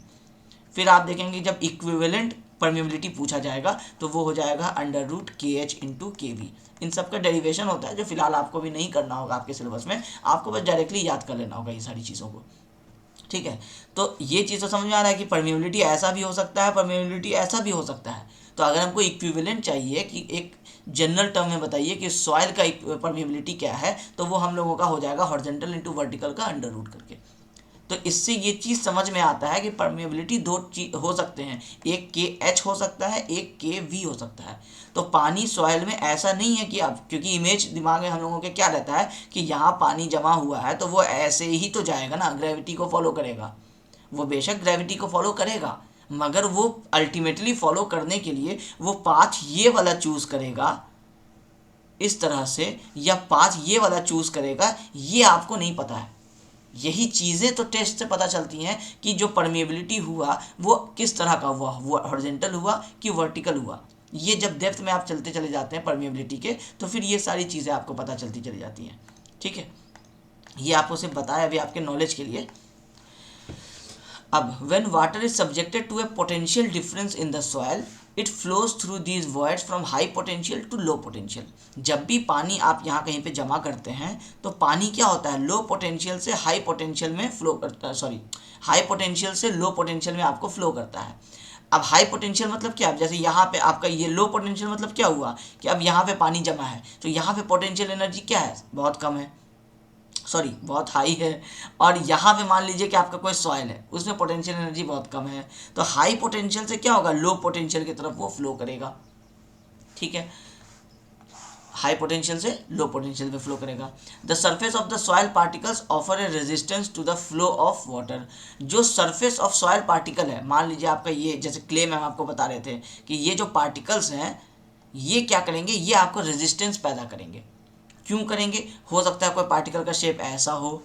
Speaker 1: फिर आप देखेंगे जब इक्विवेलेंट परमिएबिलिटी पूछा जाएगा तो वो हो जाएगा √KH × KV। इन सब का डेरिवेशन होता है जो फिलहाल आपको भी नहीं करना होगा आपके सिलेबस में, आपको बस डायरेक्टली याद कर लेना होगा ये सारी चीज़ों को। ठीक है, तो ये चीज़ तो समझ में आ रहा है कि परमिएबिलिटी ऐसा भी हो सकता है, परमिएबिलिटी ऐसा भी हो सकता है। तो अगर हमको इक्विवेलेंट चाहिए कि एक जनरल टर्म में बताइए कि सॉइल का परमिएबिलिटी क्या है, तो वो हम लोगों का हो जाएगा हॉरिजॉन्टल × वर्टिकल का √, करके। तो इससे ये चीज़ समझ में आता है कि परमिएबिलिटी दो चीज हो सकते हैं, एक KH हो सकता है, एक KV हो सकता है। तो पानी सॉइल में ऐसा नहीं है कि अब, क्योंकि इमेज दिमाग में हम लोगों के क्या रहता है कि यहाँ पानी जमा हुआ है तो वो ऐसे ही तो जाएगा ना, ग्रेविटी को फॉलो करेगा। वो बेशक ग्रेविटी को फॉलो करेगा, मगर वो अल्टीमेटली फॉलो करने के लिए वो पाथ ये वाला चूज़ करेगा इस तरह से, या पाथ ये वाला चूज़ करेगा, ये आपको नहीं पता है। यही चीज़ें तो टेस्ट से पता चलती हैं कि जो परमिएबिलिटी हुआ वो किस तरह का हुआ, वो हॉरिजॉन्टल हुआ कि वर्टिकल हुआ। ये जब डेप्थ में आप चलते चले जाते हैं परमिएबिलिटी के, तो फिर ये सारी चीज़ें आपको पता चलती चली जाती हैं। ठीक है, ये आपको सिर्फ बताया अभी आपके नॉलेज के लिए। अब when water is subjected to a potential difference in the soil, it flows through these voids from high potential to low potential. जब भी पानी आप यहाँ कहीं पे जमा करते हैं तो पानी क्या होता है, लो पोटेंशियल से हाई पोटेंशियल में फ्लो करता है, हाई पोटेंशियल से लो पोटेंशियल में आपको फ्लो करता है। अब हाई पोटेंशियल मतलब क्या, जैसे यहाँ पे आपका ये लो पोटेंशियल मतलब क्या हुआ कि अब यहाँ पे पानी जमा है, तो यहाँ पे पोटेंशियल एनर्जी क्या है, बहुत कम है, सॉरी बहुत हाई है। और यहाँ पे मान लीजिए कि आपका कोई सॉइल है, उसमें पोटेंशियल एनर्जी बहुत कम है, तो हाई पोटेंशियल से क्या होगा, लो पोटेंशियल की तरफ वो फ्लो करेगा। ठीक है, हाई पोटेंशियल से लो पोटेंशियल में फ्लो करेगा। The surface of the soil particles offer a resistance to the flow of water. जो सरफेस ऑफ सॉइल पार्टिकल है, मान लीजिए आपका ये जैसे क्ले में हम आपको बता रहे थे कि ये जो पार्टिकल्स हैं ये क्या करेंगे, ये आपको रेजिस्टेंस पैदा करेंगे। क्यों करेंगे, हो सकता है कोई पार्टिकल का शेप ऐसा हो,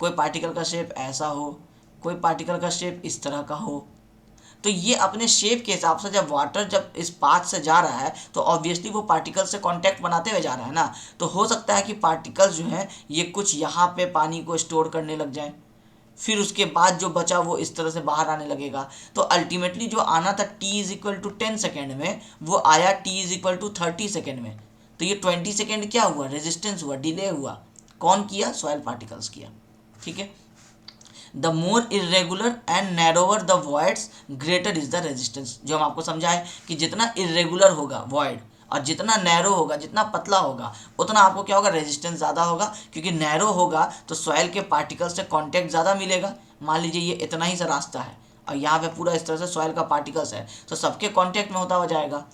Speaker 1: कोई पार्टिकल का शेप ऐसा हो, कोई पार्टिकल का शेप इस तरह का हो। तो ये अपने शेप के हिसाब से जब वाटर जब इस पाथ से जा रहा है तो ऑब्वियसली वो पार्टिकल से कांटेक्ट बनाते हुए जा रहा है ना, तो हो सकता है कि पार्टिकल्स जो हैं ये कुछ यहाँ पे पानी को स्टोर करने लग जाएं, फिर उसके बाद जो बचा वो इस तरह से बाहर आने लगेगा। तो अल्टीमेटली जो आना था t=10 सेकेंड में, वो आया t=30 सेकेंड में। तो ये 20 सेकेंड क्या हुआ, रेजिस्टेंस हुआ, डिले हुआ। कौन किया, सॉइल पार्टिकल्स किया। ठीक है, the more irregular and narrower the voids greater is the resistance. जो हम आपको समझाए कि जितना इरेगुलर होगा वॉइड और जितना नैरो होगा, जितना पतला होगा, उतना आपको क्या होगा, रेजिस्टेंस ज़्यादा होगा। क्योंकि नैरो होगा तो सॉइल के पार्टिकल से कांटेक्ट ज़्यादा मिलेगा। मान लीजिए ये इतना ही सा रास्ता है और यहाँ पे पूरा इस तरह से सॉइल का पार्टिकल्स है, तो सबके कांटेक्ट में होता हो जाएगा।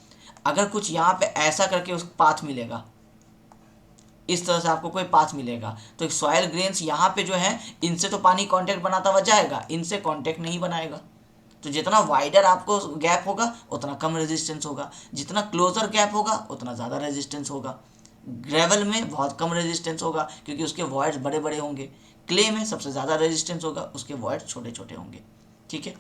Speaker 1: अगर कुछ यहाँ पे ऐसा करके उस पाथ मिलेगा, इस तरह से आपको कोई पाथ मिलेगा, तो सॉयल ग्रेन्स यहाँ पे जो है इनसे तो पानी कांटेक्ट बनाता हुआ जाएगा, इनसे कांटेक्ट नहीं बनाएगा। तो जितना वाइडर आपको गैप होगा उतना कम रेजिस्टेंस होगा, जितना क्लोजर गैप होगा उतना ज़्यादा रेजिस्टेंस होगा। ग्रेवल में बहुत कम रेजिस्टेंस होगा क्योंकि उसके वॉइड्स बड़े बड़े होंगे। क्ले में सबसे ज़्यादा रेजिस्टेंस होगा, उसके वॉइड्स छोटे छोटे होंगे। ठीक है,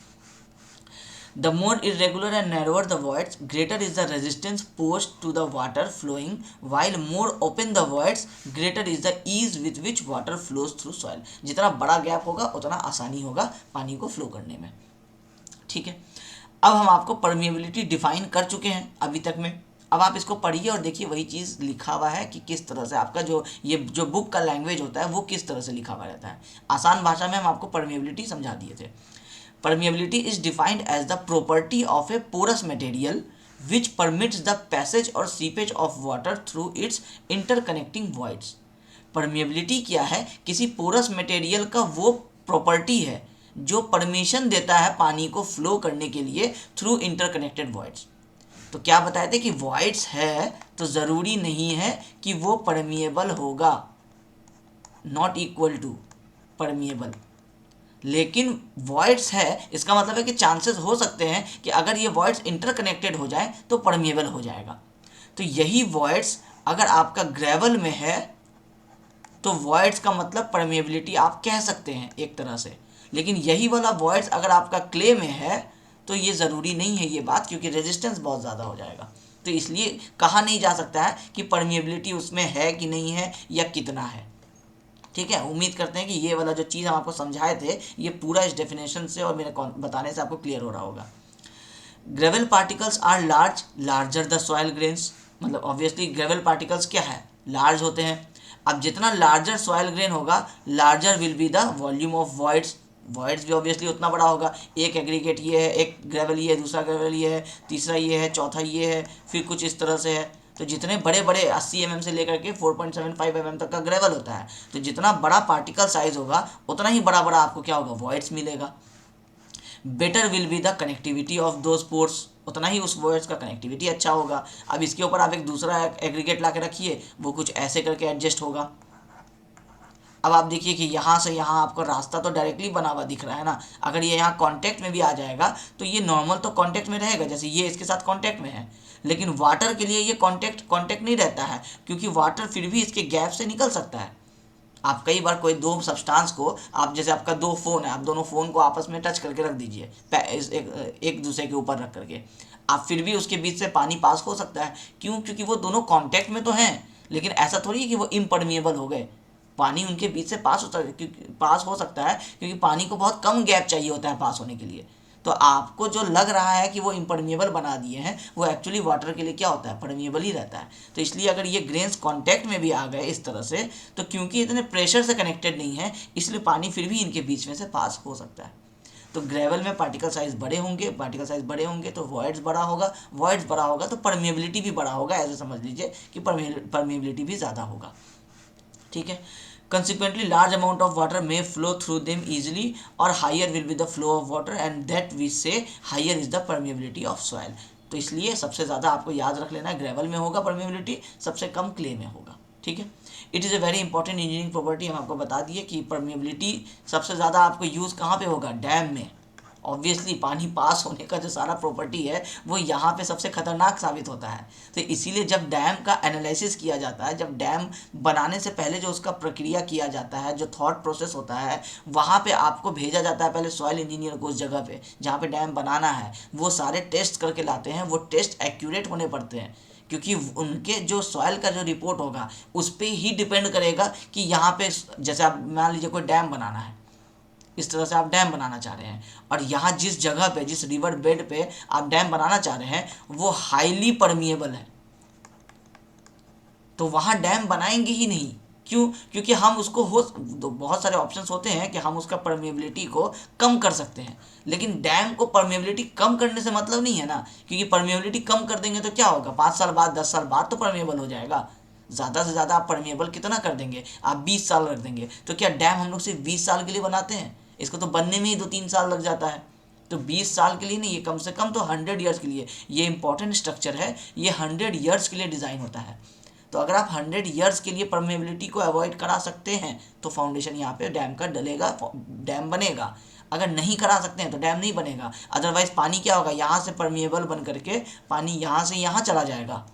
Speaker 1: the more irregular and narrower the voids, greater is the resistance posed to the water flowing, while more open the voids, greater is the ease with which water flows through soil. जितना बड़ा gap होगा उतना आसानी होगा पानी को flow करने में। ठीक है, अब हम आपको परमिएबिलिटी डिफाइन कर चुके हैं अभी तक में। अब आप इसको पढ़िए और देखिए वही चीज़ लिखा हुआ है कि किस तरह से आपका जो बुक का लैंग्वेज होता है वो किस तरह से लिखा हुआ रहता है। आसान भाषा में हम आपको परमिएबिलिटी समझा दिए थे। Permeability is defined as the property of a porous material which permits the passage or seepage of water through its interconnecting voids. Permeability क्या है, किसी पोरस मटेरियल का वो प्रॉपर्टी है जो परमिशन देता है पानी को फ्लो करने के लिए थ्रू इंटरकनेक्टेड वॉइड्स। तो क्या बताए थे कि वॉइड्स है तो ज़रूरी नहीं है कि वो परमिएबल होगा, नॉट इक्वल टू परमिएबल। लेकिन वॉइड्स है इसका मतलब है कि चांसेस हो सकते हैं कि अगर ये वॉइड्स इंटरकनेक्टेड हो जाए तो परमिएबल हो जाएगा। तो यही वॉइड्स अगर आपका ग्रेवल में है तो वॉइड्स का मतलब परमिएबिलिटी आप कह सकते हैं एक तरह से। लेकिन यही वाला वॉइड्स अगर आपका क्ले में है तो ये ज़रूरी नहीं है ये बात, क्योंकि रेजिस्टेंस बहुत ज़्यादा हो जाएगा। तो इसलिए कहा नहीं जा सकता है कि परमिएबिलिटी उसमें है कि नहीं है या कितना है। ठीक है, उम्मीद करते हैं कि ये वाला जो चीज़ हम आपको समझाए थे ये पूरा इस डेफिनेशन से और मेरे बताने से आपको क्लियर हो रहा होगा। Gravel particles are larger the soil grains. मतलब ऑब्वियसली ग्रेवल पार्टिकल्स क्या है, लार्ज होते हैं। अब जितना लार्जर सॉइल ग्रेन होगा larger will be the volume of voids. Voids भी ऑब्वियसली उतना बड़ा होगा। एक एग्रीगेट ये है, एक ग्रेवल ये है, दूसरा ग्रेवल ये है, तीसरा ये है, चौथा ये है, फिर कुछ इस तरह से है। तो जितने बड़े बड़े 80 mm से लेकर के 4.75 mm तक का ग्रेवल होता है, तो जितना बड़ा पार्टिकल साइज होगा उतना ही बड़ा बड़ा आपको क्या होगा, वॉइड्स मिलेगा। Better will be the connectivity of those pores, उतना ही उस वॉइड्स का कनेक्टिविटी अच्छा होगा। अब इसके ऊपर आप एक दूसरा एग्रीगेट ला के रखिए, वो कुछ ऐसे करके एडजस्ट होगा। अब आप देखिए कि यहाँ से यहाँ आपको रास्ता तो डायरेक्टली बना हुआ दिख रहा है ना, अगर ये यहाँ कांटेक्ट में भी आ जाएगा तो ये नॉर्मल तो कांटेक्ट में रहेगा, जैसे ये इसके साथ कांटेक्ट में है। लेकिन वाटर के लिए ये कांटेक्ट नहीं रहता है, क्योंकि वाटर फिर भी इसके गैप से निकल सकता है। आप कई बार कोई दो सब्सटेंस को, आप जैसे आपका दो फ़ोन है, आप दोनों फ़ोन को आपस में टच करके रख दीजिए एक दूसरे के ऊपर रख करके, आप फिर भी उसके बीच से पानी पास हो सकता है। क्यों? क्योंकि वो दोनों कांटेक्ट में तो हैं, लेकिन ऐसा थोड़ी है कि वो इम्परमिएबल हो गए। पानी उनके बीच से पास हो सकता है क्योंकि पानी को बहुत कम गैप चाहिए होता है पास होने के लिए। तो आपको जो लग रहा है कि वो इम्परमिएबल बना दिए हैं, वो एक्चुअली वाटर के लिए क्या होता है, परमिएबल ही रहता है। तो इसलिए अगर ये ग्रेन्स कांटेक्ट में भी आ गए इस तरह से, तो क्योंकि इतने प्रेशर से कनेक्टेड नहीं है, इसलिए पानी फिर भी इनके बीच में से पास हो सकता है। तो ग्रेवल में पार्टिकल साइज बड़े होंगे तो वॉइड्स बड़ा होगा तो परमिएबिलिटी भी बड़ा होगा, ऐसे समझ लीजिए कि परमिएबिलिटी भी ज़्यादा होगा, ठीक है। Consequently, large amount of water may flow through them easily, और higher will be the flow of water, and that we say higher is the permeability of soil. तो इसलिए सबसे ज़्यादा आपको याद रख लेना है ग्रेवल में होगा परमिएबिलिटी, सबसे कम क्ले में होगा, ठीक है। It is a very important engineering property, हम आपको बता दिए कि परमिएबिलिटी सबसे ज़्यादा आपको यूज़ कहाँ पे होगा, डैम में। ऑब्वियसली पानी पास होने का जो सारा प्रॉपर्टी है वो यहाँ पे सबसे खतरनाक साबित होता है। तो इसीलिए जब डैम का एनालिसिस किया जाता है, जब डैम बनाने से पहले जो उसका प्रक्रिया किया जाता है, जो थॉट प्रोसेस होता है, वहाँ पे आपको भेजा जाता है पहले सॉइल इंजीनियर को उस जगह पे जहाँ पे डैम बनाना है, वो सारे टेस्ट करके लाते हैं। वो टेस्ट एक्यूरेट होने पड़ते हैं, क्योंकि उनके जो सॉइल का जो रिपोर्ट होगा उस पर ही डिपेंड करेगा कि यहाँ पे, जैसे आप मान लीजिए कोई डैम बनाना है, इस तरह से आप डैम बनाना चाह रहे हैं, और यहाँ जिस जगह पे, जिस रिवर बेड पे आप डैम बनाना चाह रहे हैं वो हाईली परमिएबल है, तो वहाँ डैम बनाएंगे ही नहीं। क्यों? क्योंकि हम उसको बहुत सारे ऑप्शंस होते हैं कि हम उसका परमिएबिलिटी को कम कर सकते हैं, लेकिन डैम को परमिएबिलिटी कम करने से मतलब नहीं है ना, क्योंकि परमिएबिलिटी कम कर देंगे तो क्या होगा, 5 साल बाद 10 साल बाद तो परमिएबल हो जाएगा। ज़्यादा से ज़्यादा आप परमिएबल कितना कर देंगे, आप 20 साल रख देंगे। तो क्या डैम हम लोग सिर्फ 20 साल के लिए बनाते हैं? इसको तो बनने में ही 2-3 साल लग जाता है। तो 20 साल के लिए नहीं, ये कम से कम तो 100 ईयर्स के लिए, ये इंपॉर्टेंट स्ट्रक्चर है, ये 100 ईयर्स के लिए डिज़ाइन होता है। तो अगर आप 100 ईयर्स के लिए परमेबिलिटी को अवॉइड करा सकते हैं तो फाउंडेशन यहाँ पे डैम का डलेगा, डैम बनेगा। अगर नहीं करा सकते हैं तो डैम नहीं बनेगा। अदरवाइज पानी क्या होगा, यहाँ से परमिएबल बन करके पानी यहाँ से यहाँ चला जाएगा।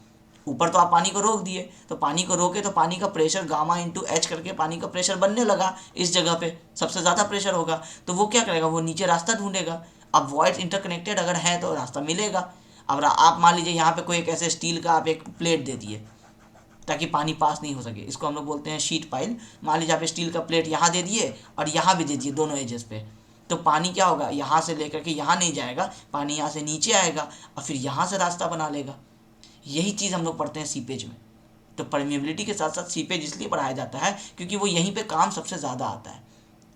Speaker 1: ऊपर तो आप पानी को रोक दिए, तो पानी को रोके तो पानी का प्रेशर गामा इंटू एच करके पानी का प्रेशर बनने लगा, इस जगह पे सबसे ज़्यादा प्रेशर होगा, तो वो क्या करेगा, वो नीचे रास्ता ढूंढेगा। अब वॉइड्स इंटरकनेक्टेड अगर है तो रास्ता मिलेगा। अब आप मान लीजिए यहाँ पे कोई एक ऐसे स्टील का आप एक प्लेट दे दिए ताकि पानी पास नहीं हो सके, इसको हम लोग बोलते हैं शीट पाइल। मान लीजिए आप स्टील का प्लेट यहाँ दे दिए और यहाँ भी दे दिए, दोनों एजेस पे, तो पानी क्या होगा, यहाँ से लेकर के यहाँ नहीं जाएगा, पानी यहाँ से नीचे आएगा और फिर यहाँ से रास्ता बना लेगा। यही चीज़ हम लोग पढ़ते हैं सीपेज में। तो परमिएबिलिटी के साथ साथ सीपेज इसलिए पढ़ाया जाता है क्योंकि वो यहीं पे काम सबसे ज़्यादा आता है।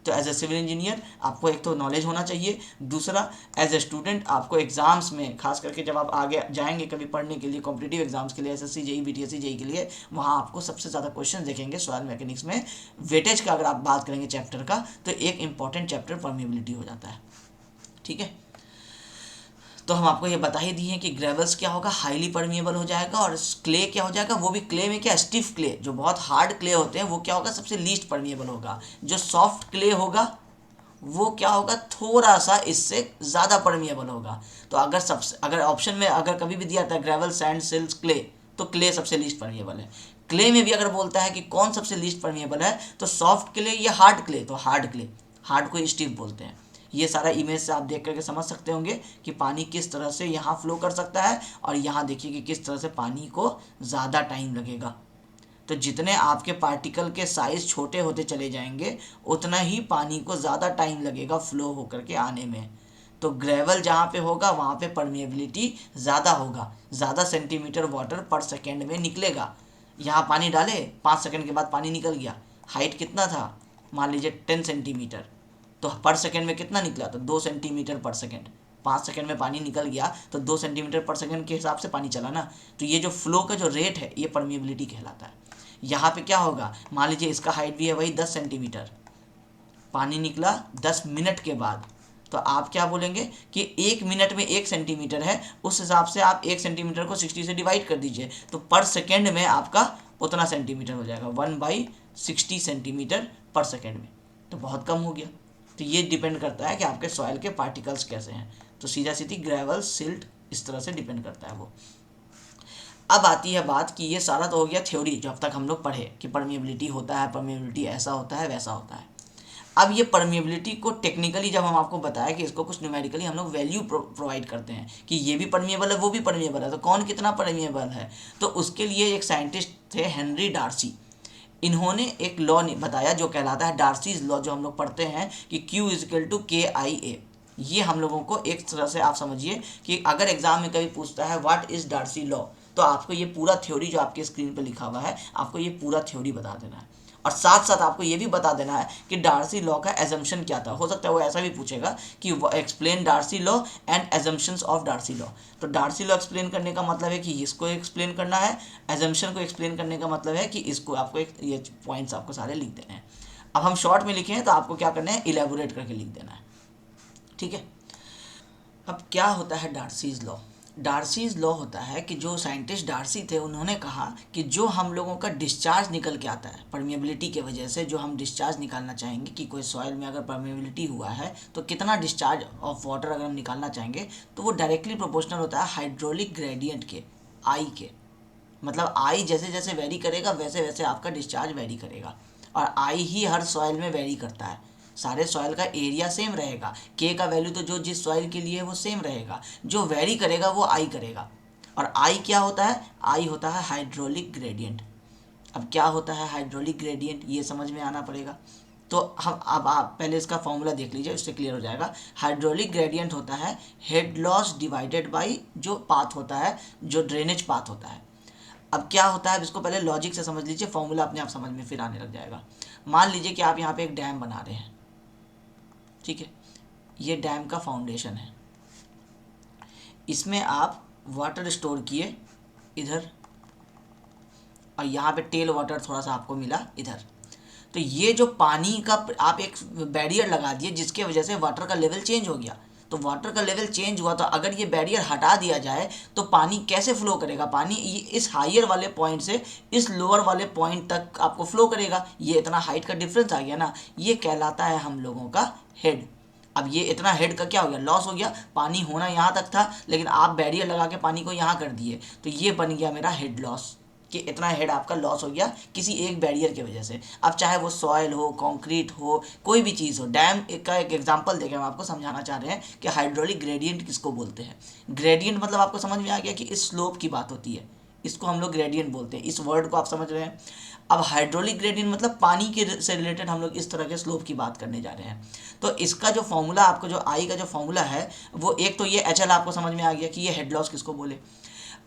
Speaker 1: तो एज ए सिविल इंजीनियर आपको एक तो नॉलेज होना चाहिए, दूसरा एज ए स्टूडेंट आपको एग्जाम्स में, खास करके जब आप आगे जाएंगे कभी पढ़ने के लिए कॉम्पिटिटिव एग्जाम्स के लिए, एसएससी जेई बीटीएससी जेई के लिए, वहाँ आपको सबसे ज़्यादा क्वेश्चन देखेंगे सॉइल मैकेनिक्स में। वेटेज का अगर आप बात करेंगे चैप्टर का, तो एक इंपॉर्टेंट चैप्टर परमिएबिलिटी हो जाता है, ठीक है। तो हम आपको ये बता ही दिए कि ग्रेवल्स क्या होगा, हाईली परमिएबल हो जाएगा, और क्ले क्या हो जाएगा, वो भी क्ले में क्या, स्टिफ क्ले, जो बहुत हार्ड क्ले होते हैं वो क्या होगा, सबसे लीस्ट परमिएबल होगा। जो सॉफ्ट क्ले होगा वो क्या होगा, थोड़ा सा इससे ज़्यादा परमिएबल होगा। तो अगर ऑप्शन में अगर कभी भी दिया था ग्रेवल, सैंड, सिल्स, क्ले, तो क्ले सबसे लीस्ट परमिएबल है। क्ले में भी अगर बोलता है कि कौन सबसे लीस्ट परमिएबल है, तो सॉफ्ट क्ले या हार्ड क्ले, तो हार्ड क्ले, हार्ड को स्टिफ बोलते हैं। ये सारा इमेज से आप देख करके समझ सकते होंगे कि पानी किस तरह से यहाँ फ्लो कर सकता है, और यहाँ देखिए कि किस तरह से पानी को ज़्यादा टाइम लगेगा। तो जितने आपके पार्टिकल के साइज़ छोटे होते चले जाएंगे उतना ही पानी को ज़्यादा टाइम लगेगा फ्लो होकर के आने में। तो ग्रेवल जहाँ पे होगा वहाँ पे परमिएबिलिटी ज़्यादा होगा, ज़्यादा सेंटीमीटर वाटर पर सेकेंड में निकलेगा। यहाँ पानी डाले, 5 सेकेंड के बाद पानी निकल गया। हाइट कितना था, मान लीजिए 10 सेंटीमीटर, तो पर सेकेंड में कितना निकला, तो 2 सेंटीमीटर पर सेकेंड। 5 सेकेंड में पानी निकल गया तो 2 सेंटीमीटर पर सेकेंड के हिसाब से पानी चला ना। तो ये जो फ्लो का जो रेट है ये परमिएबिलिटी कहलाता है। यहाँ पे क्या होगा, मान लीजिए इसका हाइट भी है वही 10 सेंटीमीटर, पानी निकला 10 मिनट के बाद, तो आप क्या बोलेंगे कि 1 मिनट में 1 सेंटीमीटर है, उस हिसाब से आप 1 सेंटीमीटर को 60 से डिवाइड कर दीजिए, तो पर सेकेंड में आपका उतना सेंटीमीटर हो जाएगा, 1/60 सेंटीमीटर पर सेकेंड में, तो बहुत कम हो गया। तो ये डिपेंड करता है कि आपके सॉइल के पार्टिकल्स कैसे हैं। तो सीधा सीधी ग्रेवल, सिल्ट, इस तरह से डिपेंड करता है वो। अब आती है बात कि ये सारा तो हो गया थ्योरी, जो अब तक हम लोग पढ़े कि परमिएबिलिटी होता है, परमिएबिलिटी ऐसा होता है, वैसा होता है। अब ये परमिएबिलिटी को टेक्निकली जब हम आपको बताया कि इसको कुछ न्यूमेरिकली हम लोग वैल्यू प्रोवाइड करते हैं कि ये भी परमिएबल है, वो भी परमिएबल है, तो कौन कितना परमिएबल है, तो उसके लिए एक साइंटिस्ट थे हेनरी डार्सी। इन्होंने एक लॉ बताया जो कहलाता है डार्सीज लॉ, जो हम लोग पढ़ते हैं कि Q = KIA। ये हम लोगों को एक तरह से आप समझिए कि अगर एग्जाम में कभी पूछता है व्हाट इज डार्सी लॉ, तो आपको ये पूरा थ्योरी जो आपके स्क्रीन पर लिखा हुआ है, आपको ये पूरा थ्योरी बता देना है। और साथ साथ आपको ये भी बता देना है कि डार्सी लॉ का एजम्पशन क्या था। हो सकता है वो ऐसा भी पूछेगा कि explain Darcy law and assumptions of Darcy law. तो डार्सी लॉ एक्सप्लेन करने का मतलब है कि इसको एक्सप्लेन करना है, एजम्पशन को एक्सप्लेन करने का मतलब है कि इसको आपको ये पॉइंट्स आपको सारे लिख देने हैं। अब हम शॉर्ट में लिखे हैं तो आपको क्या करना है, इलेबोरेट करके लिख देना है, ठीक है। अब क्या होता है डार्सीज लॉ? डार्सीज लॉ होता है कि जो साइंटिस्ट डार्सी थे उन्होंने कहा कि जो हम लोगों का डिस्चार्ज निकल के आता है परमेबिलिटी के वजह से, जो हम डिस्चार्ज निकालना चाहेंगे कि कोई सॉइल में अगर परमेबिलिटी हुआ है तो कितना डिस्चार्ज ऑफ वाटर अगर हम निकालना चाहेंगे तो वो डायरेक्टली प्रोपोर्शनल होता है हाइड्रोलिक ग्रेडियंट के, आई के। मतलब आई जैसे जैसे वेरी करेगा वैसे वैसे आपका डिस्चार्ज वेरी करेगा, और आई ही हर सॉइल में वेरी करता है। सारे सॉइल का एरिया सेम रहेगा, के का वैल्यू तो जो जिस सॉइल के लिए है वो सेम रहेगा, जो वेरी करेगा वो आई करेगा। और आई क्या होता है? आई होता है हाइड्रोलिक ग्रेडियंट। अब क्या होता है हाइड्रोलिक ग्रेडियंट, ये समझ में आना पड़ेगा। तो हम अब आप पहले इसका फॉर्मूला देख लीजिए, उससे क्लियर हो जाएगा। हाइड्रोलिक ग्रेडियंट होता है हेड लॉस डिवाइडेड बाई जो पाथ होता है, जो ड्रेनेज पाथ होता है। अब क्या होता है, इसको पहले लॉजिक से समझ लीजिए, फॉर्मूला अपने आप समझ में फिर आने लग जाएगा। मान लीजिए कि आप यहाँ पे एक डैम बना रहे हैं, ठीक है। ये डैम का फाउंडेशन है, इसमें आप वाटर स्टोर किए इधर, और यहाँ पे टेल वाटर थोड़ा सा आपको मिला इधर। तो ये जो पानी का आप एक बैरियर लगा दिए जिसके वजह से वाटर का लेवल चेंज हो गया। तो वाटर का लेवल चेंज हुआ तो अगर ये बैरियर हटा दिया जाए तो पानी कैसे फ्लो करेगा? पानी इस हायर वाले पॉइंट से इस लोअर वाले पॉइंट तक आपको फ्लो करेगा। ये इतना हाइट का डिफरेंस आ गया ना, ये कहलाता है हम लोगों का हेड। अब ये इतना हेड का क्या हो गया? लॉस हो गया। पानी होना यहाँ तक था लेकिन आप बैरियर लगा के पानी को यहाँ कर दिए, तो ये बन गया मेरा हेड लॉस, कि इतना हेड आपका लॉस हो गया किसी एक बैरियर की वजह से। अब चाहे वो सॉयल हो, कंक्रीट हो, कोई भी चीज़ हो। डैम का एक एग्जांपल देके हम आपको समझाना चाह रहे हैं कि हाइड्रोलिक ग्रेडियंट किसको बोलते हैं। ग्रेडियंट मतलब आपको समझ में आ गया कि इस स्लोप की बात होती है, इसको हम लोग ग्रेडियंट बोलते हैं। इस वर्ड को आप समझ रहे हैं। अब हाइड्रोलिक ग्रेडियंट मतलब पानी के से रिलेटेड हम लोग इस तरह के स्लोप की बात करने जा रहे हैं। तो इसका जो फॉर्मूला आपको, जो आई का जो फॉर्मूला है वो एक तो ये एच एल आपको समझ में आ गया कि ये हेड लॉस किसको बोले।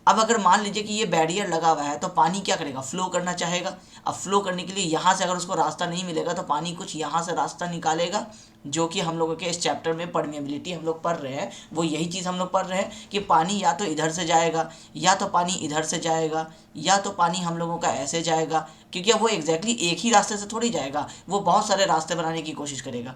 Speaker 1: अब अगर मान लीजिए कि ये बैरियर लगा हुआ है तो पानी क्या करेगा? फ्लो करना चाहेगा। अब फ्लो करने के लिए यहाँ से अगर उसको रास्ता नहीं मिलेगा तो पानी कुछ यहाँ से रास्ता निकालेगा, जो कि हम लोगों के इस चैप्टर में परमेबिलिटी हम लोग पढ़ रहे हैं, वो यही चीज़ हम लोग पढ़ रहे हैं कि पानी या तो इधर से जाएगा, या तो पानी इधर से जाएगा, या तो पानी हम लोगों का ऐसे जाएगा। क्योंकि वो एग्जैक्टली एक ही रास्ते से थोड़ी जाएगा, वो बहुत सारे रास्ते बनाने की कोशिश करेगा।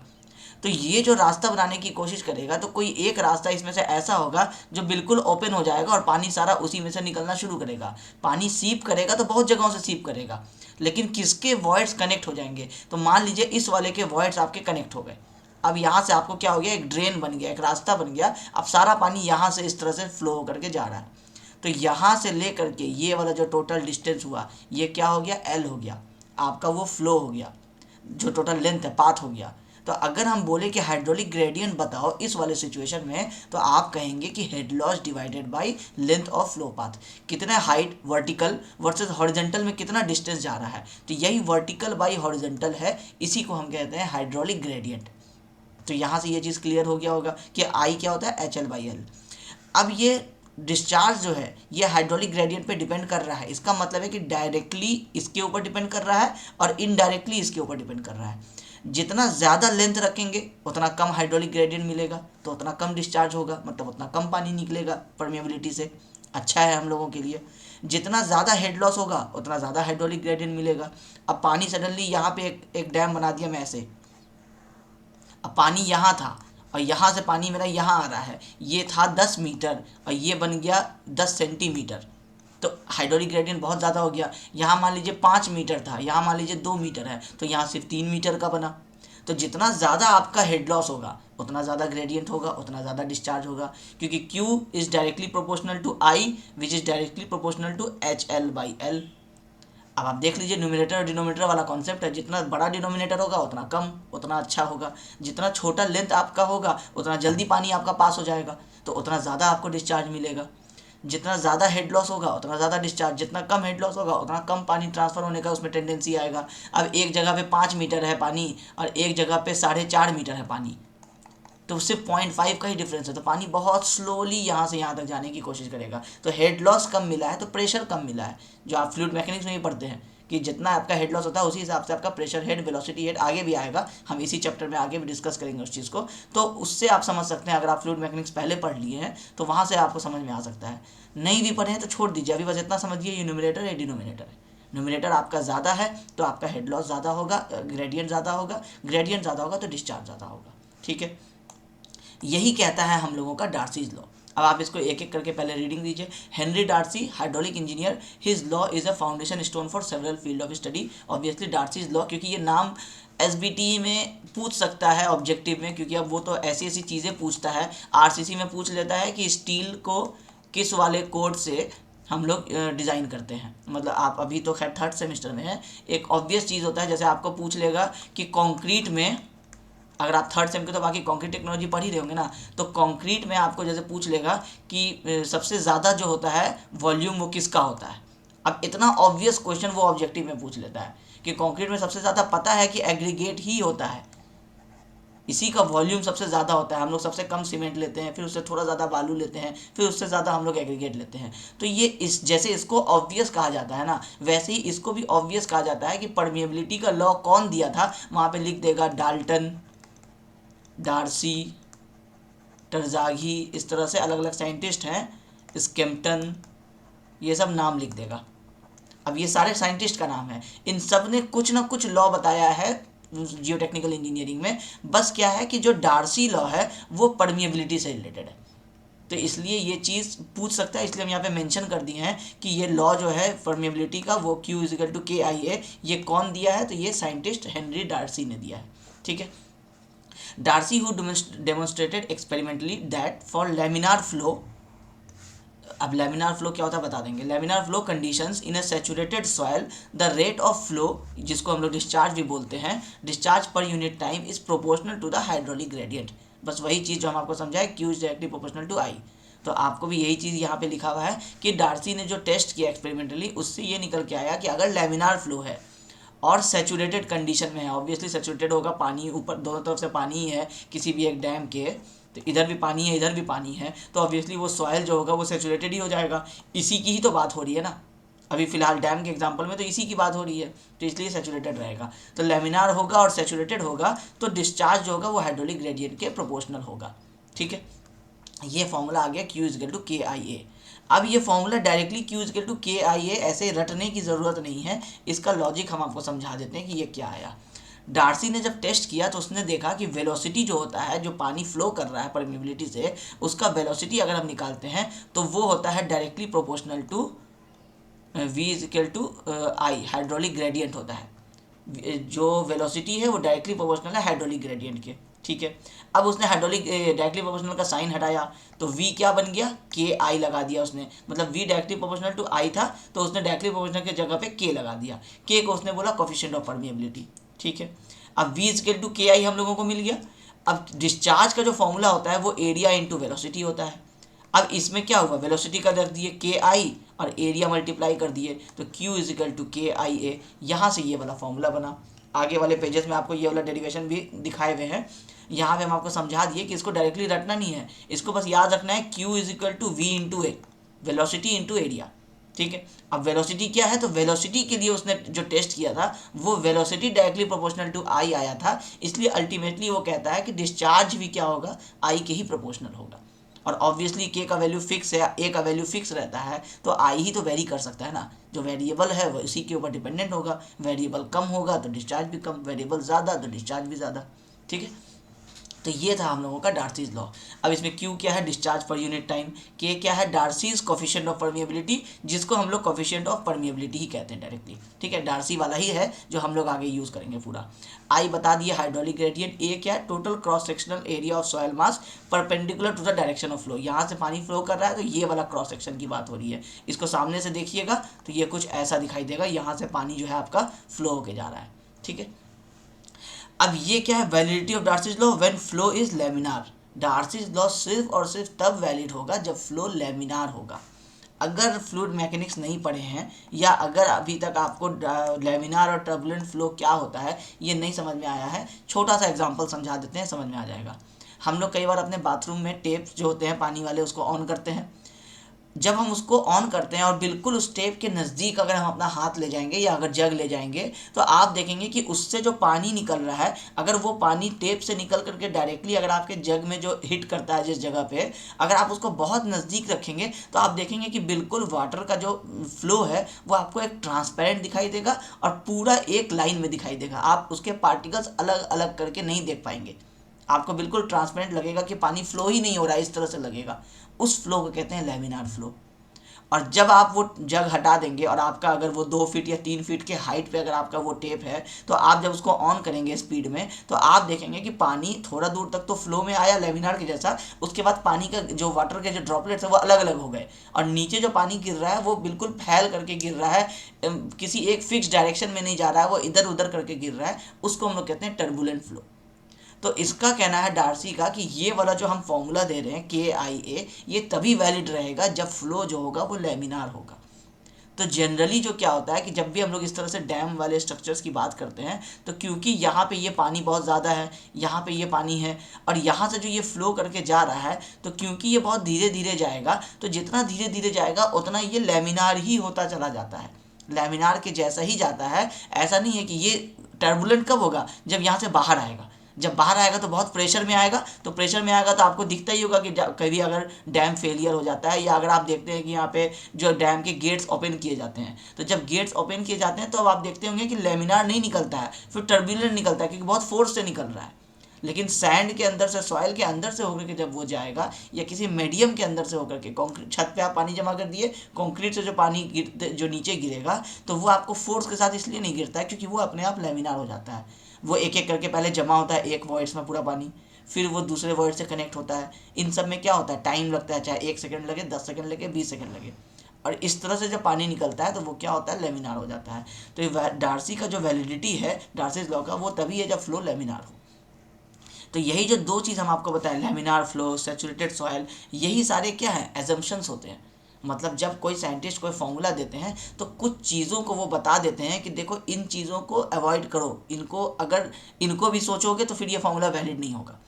Speaker 1: तो ये जो रास्ता बनाने की कोशिश करेगा तो कोई एक रास्ता इसमें से ऐसा होगा जो बिल्कुल ओपन हो जाएगा और पानी सारा उसी में से निकलना शुरू करेगा। पानी सीप करेगा तो बहुत जगहों से सीप करेगा, लेकिन किसके वॉइड्स कनेक्ट हो जाएंगे? तो मान लीजिए इस वाले के वॉइड्स आपके कनेक्ट हो गए। अब यहाँ से आपको क्या हो गया? एक ड्रेन बन गया, एक रास्ता बन गया। अब सारा पानी यहाँ से इस तरह से फ्लो होकर के जा रहा है। तो यहाँ से ले करके ये वाला जो टोटल डिस्टेंस हुआ ये क्या हो गया? एल हो गया। आपका वो फ्लो हो गया, जो टोटल लेंथ है, पाथ हो गया। तो अगर हम बोले कि हाइड्रोलिक ग्रेडियंट बताओ इस वाले सिचुएशन में, तो आप कहेंगे कि head loss divided by length of flow path. कितना हाइट वर्टिकल वर्सेस हॉरिजॉन्टल में कितना डिस्टेंस जा रहा है, तो यही वर्टिकल बाय हॉरिजॉन्टल है, इसी को हम कहते हैं हाइड्रोलिक ग्रेडियंट। तो यहाँ से ये चीज़ क्लियर हो गया होगा कि आई क्या होता है? H L by L. अब ये डिस्चार्ज जो है ये हाइड्रोलिक ग्रेडियंट पे डिपेंड कर रहा है। इसका मतलब है कि डायरेक्टली इसके ऊपर डिपेंड कर रहा है और इनडायरेक्टली इसके ऊपर डिपेंड कर रहा है। जितना ज़्यादा लेंथ रखेंगे उतना कम हाइड्रोलिक ग्रेडियंट मिलेगा, तो उतना कम डिस्चार्ज होगा, मतलब उतना कम पानी निकलेगा परमेबिलिटी से। अच्छा है हम लोगों के लिए। जितना ज़्यादा हेड लॉस होगा उतना ज़्यादा हाइड्रोलिक ग्रेडियंट मिलेगा। अब पानी सडनली यहाँ पे एक डैम बना दिया मैं ऐसे, अब पानी यहाँ था और यहाँ से पानी मेरा यहाँ आ रहा है, ये था 10 मीटर और ये बन गया 10 सेंटीमीटर, तो हाइड्रोलिक ग्रेडियंट बहुत ज़्यादा हो गया। यहाँ मान लीजिए 5 मीटर था, यहाँ मान लीजिए 2 मीटर है, तो यहाँ सिर्फ 3 मीटर का बना। तो जितना ज़्यादा आपका हेड लॉस होगा उतना ज़्यादा ग्रेडियंट होगा, उतना ज़्यादा डिस्चार्ज होगा, क्योंकि Q is directly proportional to I which is directly proportional to HL/L। अब आप देख लीजिए न्यूमरेटर और डिनोमिनेटर वाला कॉन्सेप्ट है। जितना बड़ा डिनोमिनेटर होगा उतना कम, उतना अच्छा होगा। जितना छोटा लेंथ आपका होगा उतना जल्दी पानी आपका पास हो जाएगा, तो उतना ज़्यादा आपको डिस्चार्ज मिलेगा। जितना ज़्यादा हेड लॉस होगा उतना ज़्यादा डिस्चार्ज, जितना कम हेड लॉस होगा उतना कम पानी ट्रांसफ़र होने का उसमें टेंडेंसी आएगा। अब एक जगह पे 5 मीटर है पानी और एक जगह पे 4.5 मीटर है पानी, तो सिर्फ 0.5 का ही डिफरेंस है, तो पानी बहुत स्लोली यहाँ से यहाँ तक जाने की कोशिश करेगा। तो हेड लॉस कम मिला है तो प्रेशर कम मिला है, जो आप फ्लूइड मैकेनिक्स में भी पढ़ते हैं कि जितना आपका हेड लॉस होता है उसी हिसाब से आपका प्रेशर हेड, वेलोसिटी हेड आगे भी आएगा, हम इसी चैप्टर में आगे भी डिस्कस करेंगे उस चीज़ को। तो उससे आप समझ सकते हैं, अगर आप फ्लूइड मैकेनिक्स पहले पढ़ लिए हैं तो वहाँ से आपको समझ में आ सकता है। नहीं भी पढ़े हैं तो छोड़ दीजिए, अभी बस इतना समझिए ये न्यूमरेटर है, डिनोमिनेटर है। न्यूमरेटर आपका ज़्यादा है तो आपका हेड लॉस ज़्यादा होगा, ग्रेडियंट ज़्यादा होगा, ग्रेडियंट ज़्यादा होगा तो डिस्चार्ज ज़्यादा होगा। ठीक है, यही कहता है हम लोगों का डार्सीज लॉ। अब आप इसको एक एक करके पहले रीडिंग दीजिए। Henry Darcy, hydraulic engineer, his law is a foundation stone for several field of study. Obviously Darcy's law, क्योंकि ये नाम एसबीटी में पूछ सकता है ऑब्जेक्टिव में, क्योंकि अब वो तो ऐसी ऐसी चीज़ें पूछता है। आरसीसी में पूछ लेता है कि स्टील को किस वाले कोड से हम लोग डिज़ाइन करते हैं। मतलब आप अभी तो खैर थर्ड सेमेस्टर में है, एक ऑब्वियस चीज़ होता है, जैसे आपको पूछ लेगा कि कंक्रीट में, अगर आप थर्ड सेम के तो बाकी कंक्रीट टेक्नोलॉजी पढ़ ही रहे होंगे ना, तो कंक्रीट में आपको जैसे पूछ लेगा कि सबसे ज़्यादा जो होता है वॉल्यूम वो किसका होता है। अब इतना ऑब्वियस क्वेश्चन वो ऑब्जेक्टिव में पूछ लेता है कि कंक्रीट में सबसे ज़्यादा पता है कि एग्रीगेट ही होता है, इसी का वॉल्यूम सबसे ज़्यादा होता है। हम लोग सबसे कम सीमेंट लेते हैं, फिर उससे थोड़ा ज़्यादा बालू लेते हैं, फिर उससे ज़्यादा हम लोग एग्रीगेट लेते हैं। तो ये इस जैसे इसको ऑब्वियस कहा जाता है ना, वैसे ही इसको भी ऑब्वियस कहा जाता है कि परमिएबिलिटी का लॉ कौन दिया था, वहाँ पे लिख देगा डाल्टन, डार्सी, टरजागी, इस तरह से अलग अलग साइंटिस्ट हैं, स्केम्पटन, ये सब नाम लिख देगा। अब ये सारे साइंटिस्ट का नाम है, इन सब ने कुछ ना कुछ लॉ बताया है जियोटेक्निकल इंजीनियरिंग में। बस क्या है कि जो डार्सी लॉ है वो परमिएबिलिटी से रिलेटेड है, तो इसलिए ये चीज़ पूछ सकता है, इसलिए हम यहाँ पे मेंशन कर दिए हैं कि ये लॉ जो है परमिएबिलिटी का वो Q इजिकल टू KIA, ये कौन दिया है, तो ये साइंटिस्ट हेनरी डार्सी ने दिया है। ठीक है, Darcy who demonstrated experimentally that for laminar flow, अब लैमिनार फ्लो क्या होता है बता देंगे। Laminar flow conditions in a saturated soil the rate of flow, जिसको हम लोग डिस्चार्ज भी बोलते हैं, discharge per unit time is proportional to the hydraulic gradient. बस वही चीज़ जो हम आपको समझाए, Q is directly proportional to I। तो आपको भी यही चीज़ यहाँ पे लिखा हुआ है कि डार्सी ने जो टेस्ट किया एक्सपेरिमेंटली, उससे ये निकल के आया कि अगर लैमिनार फ्लो है और सैचुरेटेड कंडीशन में है, ऑब्वियसली सैचुरेटेड होगा, पानी ऊपर दोनों तरफ से पानी ही है किसी भी एक डैम के, तो इधर भी पानी है इधर भी पानी है, तो ऑब्वियसली वो सॉइल जो होगा वो सैचुरेटेड ही हो जाएगा। इसी की ही तो बात हो रही है ना, अभी फिलहाल डैम के एग्जांपल में तो इसी की बात हो रही है, तो इसलिए सैचुरेटेड रहेगा। तो लेमिनार होगा और सैचुरेटेड होगा तो डिस्चार्ज जो होगा वो हाइड्रोलिक ग्रेडियंट के प्रोपोर्शनल होगा। ठीक है, ये फॉर्मूला आ गया Q इजकल टू KIA। अब ये formula directly Q equal to KIA ऐसे रटने की ज़रूरत नहीं है, इसका लॉजिक हम आपको समझा देते हैं कि ये क्या आया। डार्सी ने जब टेस्ट किया तो उसने देखा कि वेलोसिटी जो होता है, जो पानी फ्लो कर रहा है परमिएबिलिटी से, उसका वेलोसिटी अगर हम निकालते हैं तो वो होता है directly proportional to V equal to I, hydraulic gradient होता है। जो वेलोसिटी है वो डायरेक्टली प्रोपोर्शनल है हाइड्रोलिक ग्रेडियंट के। ठीक है, अब उसने हाइड्रोलिक डायरेक्टली प्रोपोर्शनल का साइन हटाया तो V क्या बन गया, KI लगा दिया उसने, मतलब V directly proportional to I था तो उसने डायरेक्टली प्रोपोर्शनल की जगह पे K लगा दिया, K को उसने बोला कोफिशिएंट ऑफ परमिएबिलिटी। ठीक है, अब V इजकल टू KI हम लोगों को मिल गया। अब डिस्चार्ज का जो फॉर्मूला होता है वो एरिया इंटू वेलोसिटी होता है। अब इसमें क्या हुआ, वेलोसिटी का रख दिए KI और एरिया मल्टीप्लाई कर दिए तो Q इजिकल टू KIA, यहाँ से ये वाला फॉर्मूला बना। आगे वाले पेजेस में आपको ये वाला डेरिवेशन भी दिखाए हुए हैं, यहाँ पे हम आपको समझा दिए कि इसको डायरेक्टली रटना नहीं है, इसको बस याद रखना है Q equal to V into A, velocity into area. ठीक है, अब वेलोसिटी क्या है, तो वेलोसिटी के लिए उसने जो टेस्ट किया था वो velocity directly proportional to I आया था, इसलिए अल्टीमेटली वो कहता है कि डिस्चार्ज भी क्या होगा, I के ही प्रोपोर्शनल होगा। और ऑब्वियसली K का वैल्यू फिक्स है, A का वैल्यू फिक्स रहता है, तो I ही तो वेरी कर सकता है ना, जो वेरिएबल है वो इसी के ऊपर डिपेंडेंट होगा। वेरिएबल कम होगा तो डिस्चार्ज भी कम, वेरिएबल ज़्यादा तो डिस्चार्ज भी ज़्यादा। ठीक है, तो ये था हम लोगों का डार्सीज लॉ। अब इसमें Q क्या है, discharge per unit time, K क्या है, डार्सीज कोफिशिएंट ऑफ परमिएबिलिटी, जिसको हम लोग कोफिशिएंट ऑफ परमिएबिलिटी ही कहते हैं डायरेक्टली। ठीक है, डार्सी वाला ही है जो हम लोग आगे यूज़ करेंगे पूरा। I बता दिया हाइड्रोलिक ग्रेडियंट, A क्या है, total cross sectional area of soil mass perpendicular to the direction of flow. यहाँ से पानी फ्लो कर रहा है तो ये वाला क्रॉस सेक्शन की बात हो रही है, इसको सामने से देखिएगा तो ये कुछ ऐसा दिखाई देगा, यहाँ से पानी जो है आपका फ्लो होके जा रहा है। ठीक है, अब ये क्या है, validity of Darcy's law when flow is laminar. Darcy's law सिर्फ और सिर्फ तब वैलिड होगा जब फ्लो लेमिनार होगा। अगर फ्लूइड मैकेनिक्स नहीं पढ़े हैं या अगर अभी तक आपको लेमिनार और टर्बुलेंट फ्लो क्या होता है ये नहीं समझ में आया है, छोटा सा एग्जांपल समझा देते हैं, समझ में आ जाएगा। हम लोग कई बार अपने बाथरूम में टेप्स जो होते हैं पानी वाले उसको ऑन करते हैं, जब हम उसको ऑन करते हैं और बिल्कुल उस टेप के नज़दीक अगर हम अपना हाथ ले जाएंगे या अगर जग ले जाएंगे तो आप देखेंगे कि उससे जो पानी निकल रहा है, अगर वो पानी टेप से निकल करके डायरेक्टली अगर आपके जग में जो हिट करता है जिस जगह पे, अगर आप उसको बहुत नज़दीक रखेंगे तो आप देखेंगे कि बिल्कुल वाटर का जो फ्लो है वो आपको एक ट्रांसपेरेंट दिखाई देगा और पूरा एक लाइन में दिखाई देगा। आप उसके पार्टिकल्स अलग अलग करके नहीं देख पाएंगे, आपको बिल्कुल ट्रांसपेरेंट लगेगा कि पानी फ्लो ही नहीं हो रहा है, इस तरह से लगेगा। उस फ्लो को कहते हैं लैमिनार फ्लो। और जब आप वो जग हटा देंगे और आपका अगर वो 2 फीट या 3 फीट के हाइट पे अगर आपका वो टेप है, तो आप जब उसको ऑन करेंगे स्पीड में तो आप देखेंगे कि पानी थोड़ा दूर तक तो फ्लो में आया लेमिनार के जैसा, उसके बाद पानी का जो वाटर के जो ड्रॉपलेट्स है वो अलग अलग हो गए और नीचे जो पानी गिर रहा है वो बिल्कुल फैल करके गिर रहा है, किसी एक फिक्स डायरेक्शन में नहीं जा रहा है, वो इधर उधर करके गिर रहा है। उसको हम लोग कहते हैं टर्बुलेंट फ्लो। तो इसका कहना है डार्सी का कि ये वाला जो हम फॉर्मूला दे रहे हैं KIA, ये तभी वैलिड रहेगा जब फ्लो जो होगा वो लेमिनार होगा। तो जनरली जो क्या होता है कि जब भी हम लोग इस तरह से डैम वाले स्ट्रक्चर्स की बात करते हैं तो क्योंकि यहाँ पे ये पानी बहुत ज़्यादा है, यहाँ पे ये पानी है और यहाँ से जो ये फ्लो करके जा रहा है, तो क्योंकि ये बहुत धीरे धीरे जाएगा तो जितना धीरे धीरे जाएगा उतना ये लेमिनार ही होता चला जाता है, लेमिनार के जैसा ही जाता है। ऐसा नहीं है कि ये टर्बुलेंट कब होगा, जब यहाँ से बाहर आएगा। जब बाहर आएगा तो बहुत प्रेशर में आएगा, तो प्रेशर में आएगा तो आपको दिखता ही होगा कि कभी अगर डैम फेलियर हो जाता है या अगर आप देखते हैं कि यहाँ पे जो डैम के गेट्स ओपन किए जाते हैं, तो जब गेट्स ओपन किए जाते हैं तो अब आप देखते होंगे कि लेमिनार नहीं निकलता है, फिर टर्बुलेंट निकलता है क्योंकि बहुत फोर्स से निकल रहा है। लेकिन सैंड के अंदर से, सॉइल के अंदर से होकर के जब वो जाएगा या किसी मीडियम के अंदर से होकर के, कंक्रीट छत पे आप पानी जमा कर दिए, कंक्रीट से जो पानी गिरते जो नीचे गिरेगा तो वो आपको फोर्स के साथ इसलिए नहीं गिरता है क्योंकि वो अपने आप लेमिनार हो जाता है। वो एक एक करके पहले जमा होता है एक वॉइड्स में पूरा पानी, फिर वो दूसरे वॉइड से कनेक्ट होता है। इन सब में क्या होता है, टाइम लगता है, चाहे 1 सेकंड लगे, 10 सेकंड लगे, 20 सेकंड लगे, और इस तरह से जब पानी निकलता है तो वो क्या होता है, लेमिनार हो जाता है। तो ये डार्सी का जो वैलिडिटी है डार्सीज लॉ का, वो तभी है जब फ्लो लेमिनार हो। तो यही जो दो चीज़ हम आपको बताएं, लेमिनार फ्लो, सैचुरेटेड सॉइल, यही सारे क्या है, एजम्पशंस होते हैं। मतलब जब कोई साइंटिस्ट कोई फॉर्मूला देते हैं तो कुछ चीज़ों को वो बता देते हैं कि देखो इन चीज़ों को अवॉइड करो, इनको अगर इनको भी सोचोगे तो फिर ये फॉर्मूला वैलिड नहीं होगा।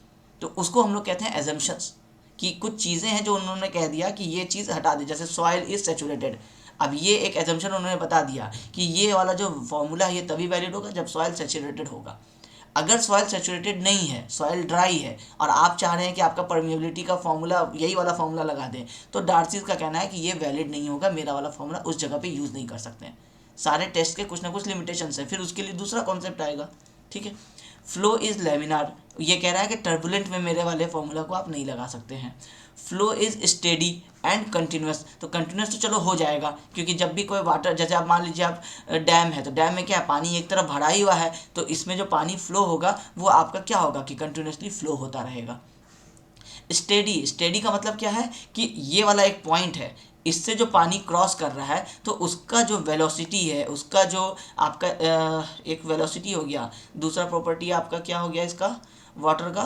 Speaker 1: तो उसको हम लोग कहते हैं एजम्पशंस, कि कुछ चीज़ें हैं जो उन्होंने कह दिया कि ये चीज़ हटा दी, जैसे सॉइल इज सैचुरेटेड। अब ये एक एजम्पशन उन्होंने बता दिया कि ये वाला जो फॉर्मूला है ये तभी वैलिड होगा जब सॉइल सैचुरेटेड होगा। अगर सॉइल सैचुरेटेड नहीं है, सॉइल ड्राई है और आप चाह रहे हैं कि आपका परमिएबिलिटी का फॉर्मूला यही वाला फॉर्मूला लगा दें, तो डार्सीज का कहना है कि ये वैलिड नहीं होगा, मेरा वाला फॉर्मूला उस जगह पे यूज़ नहीं कर सकते हैं। सारे टेस्ट के कुछ ना कुछ लिमिटेशंस है, फिर उसके लिए दूसरा कॉन्सेप्ट आएगा। ठीक है, फ्लो इज़ लेमिनार, ये कह रहा है कि टर्बुलेंट में मेरे वाले फॉर्मूला को आप नहीं लगा सकते हैं। Flow is steady and continuous, तो कंटिन्यूस तो चलो हो जाएगा क्योंकि जब भी कोई वाटर, जैसे आप मान लीजिए आप डैम है तो डैम में क्या है, पानी एक तरफ भरा ही हुआ है, तो इसमें जो पानी फ्लो होगा वो आपका क्या होगा कि कंटिन्यूसली फ्लो होता रहेगा। स्टेडी, स्टेडी का मतलब क्या है कि ये वाला एक पॉइंट है, इससे जो पानी क्रॉस कर रहा है तो उसका जो वेलोसिटी है, उसका जो आपका एक वेलोसिटी हो गया, दूसरा प्रॉपर्टी आपका क्या हो गया इसका वाटर का,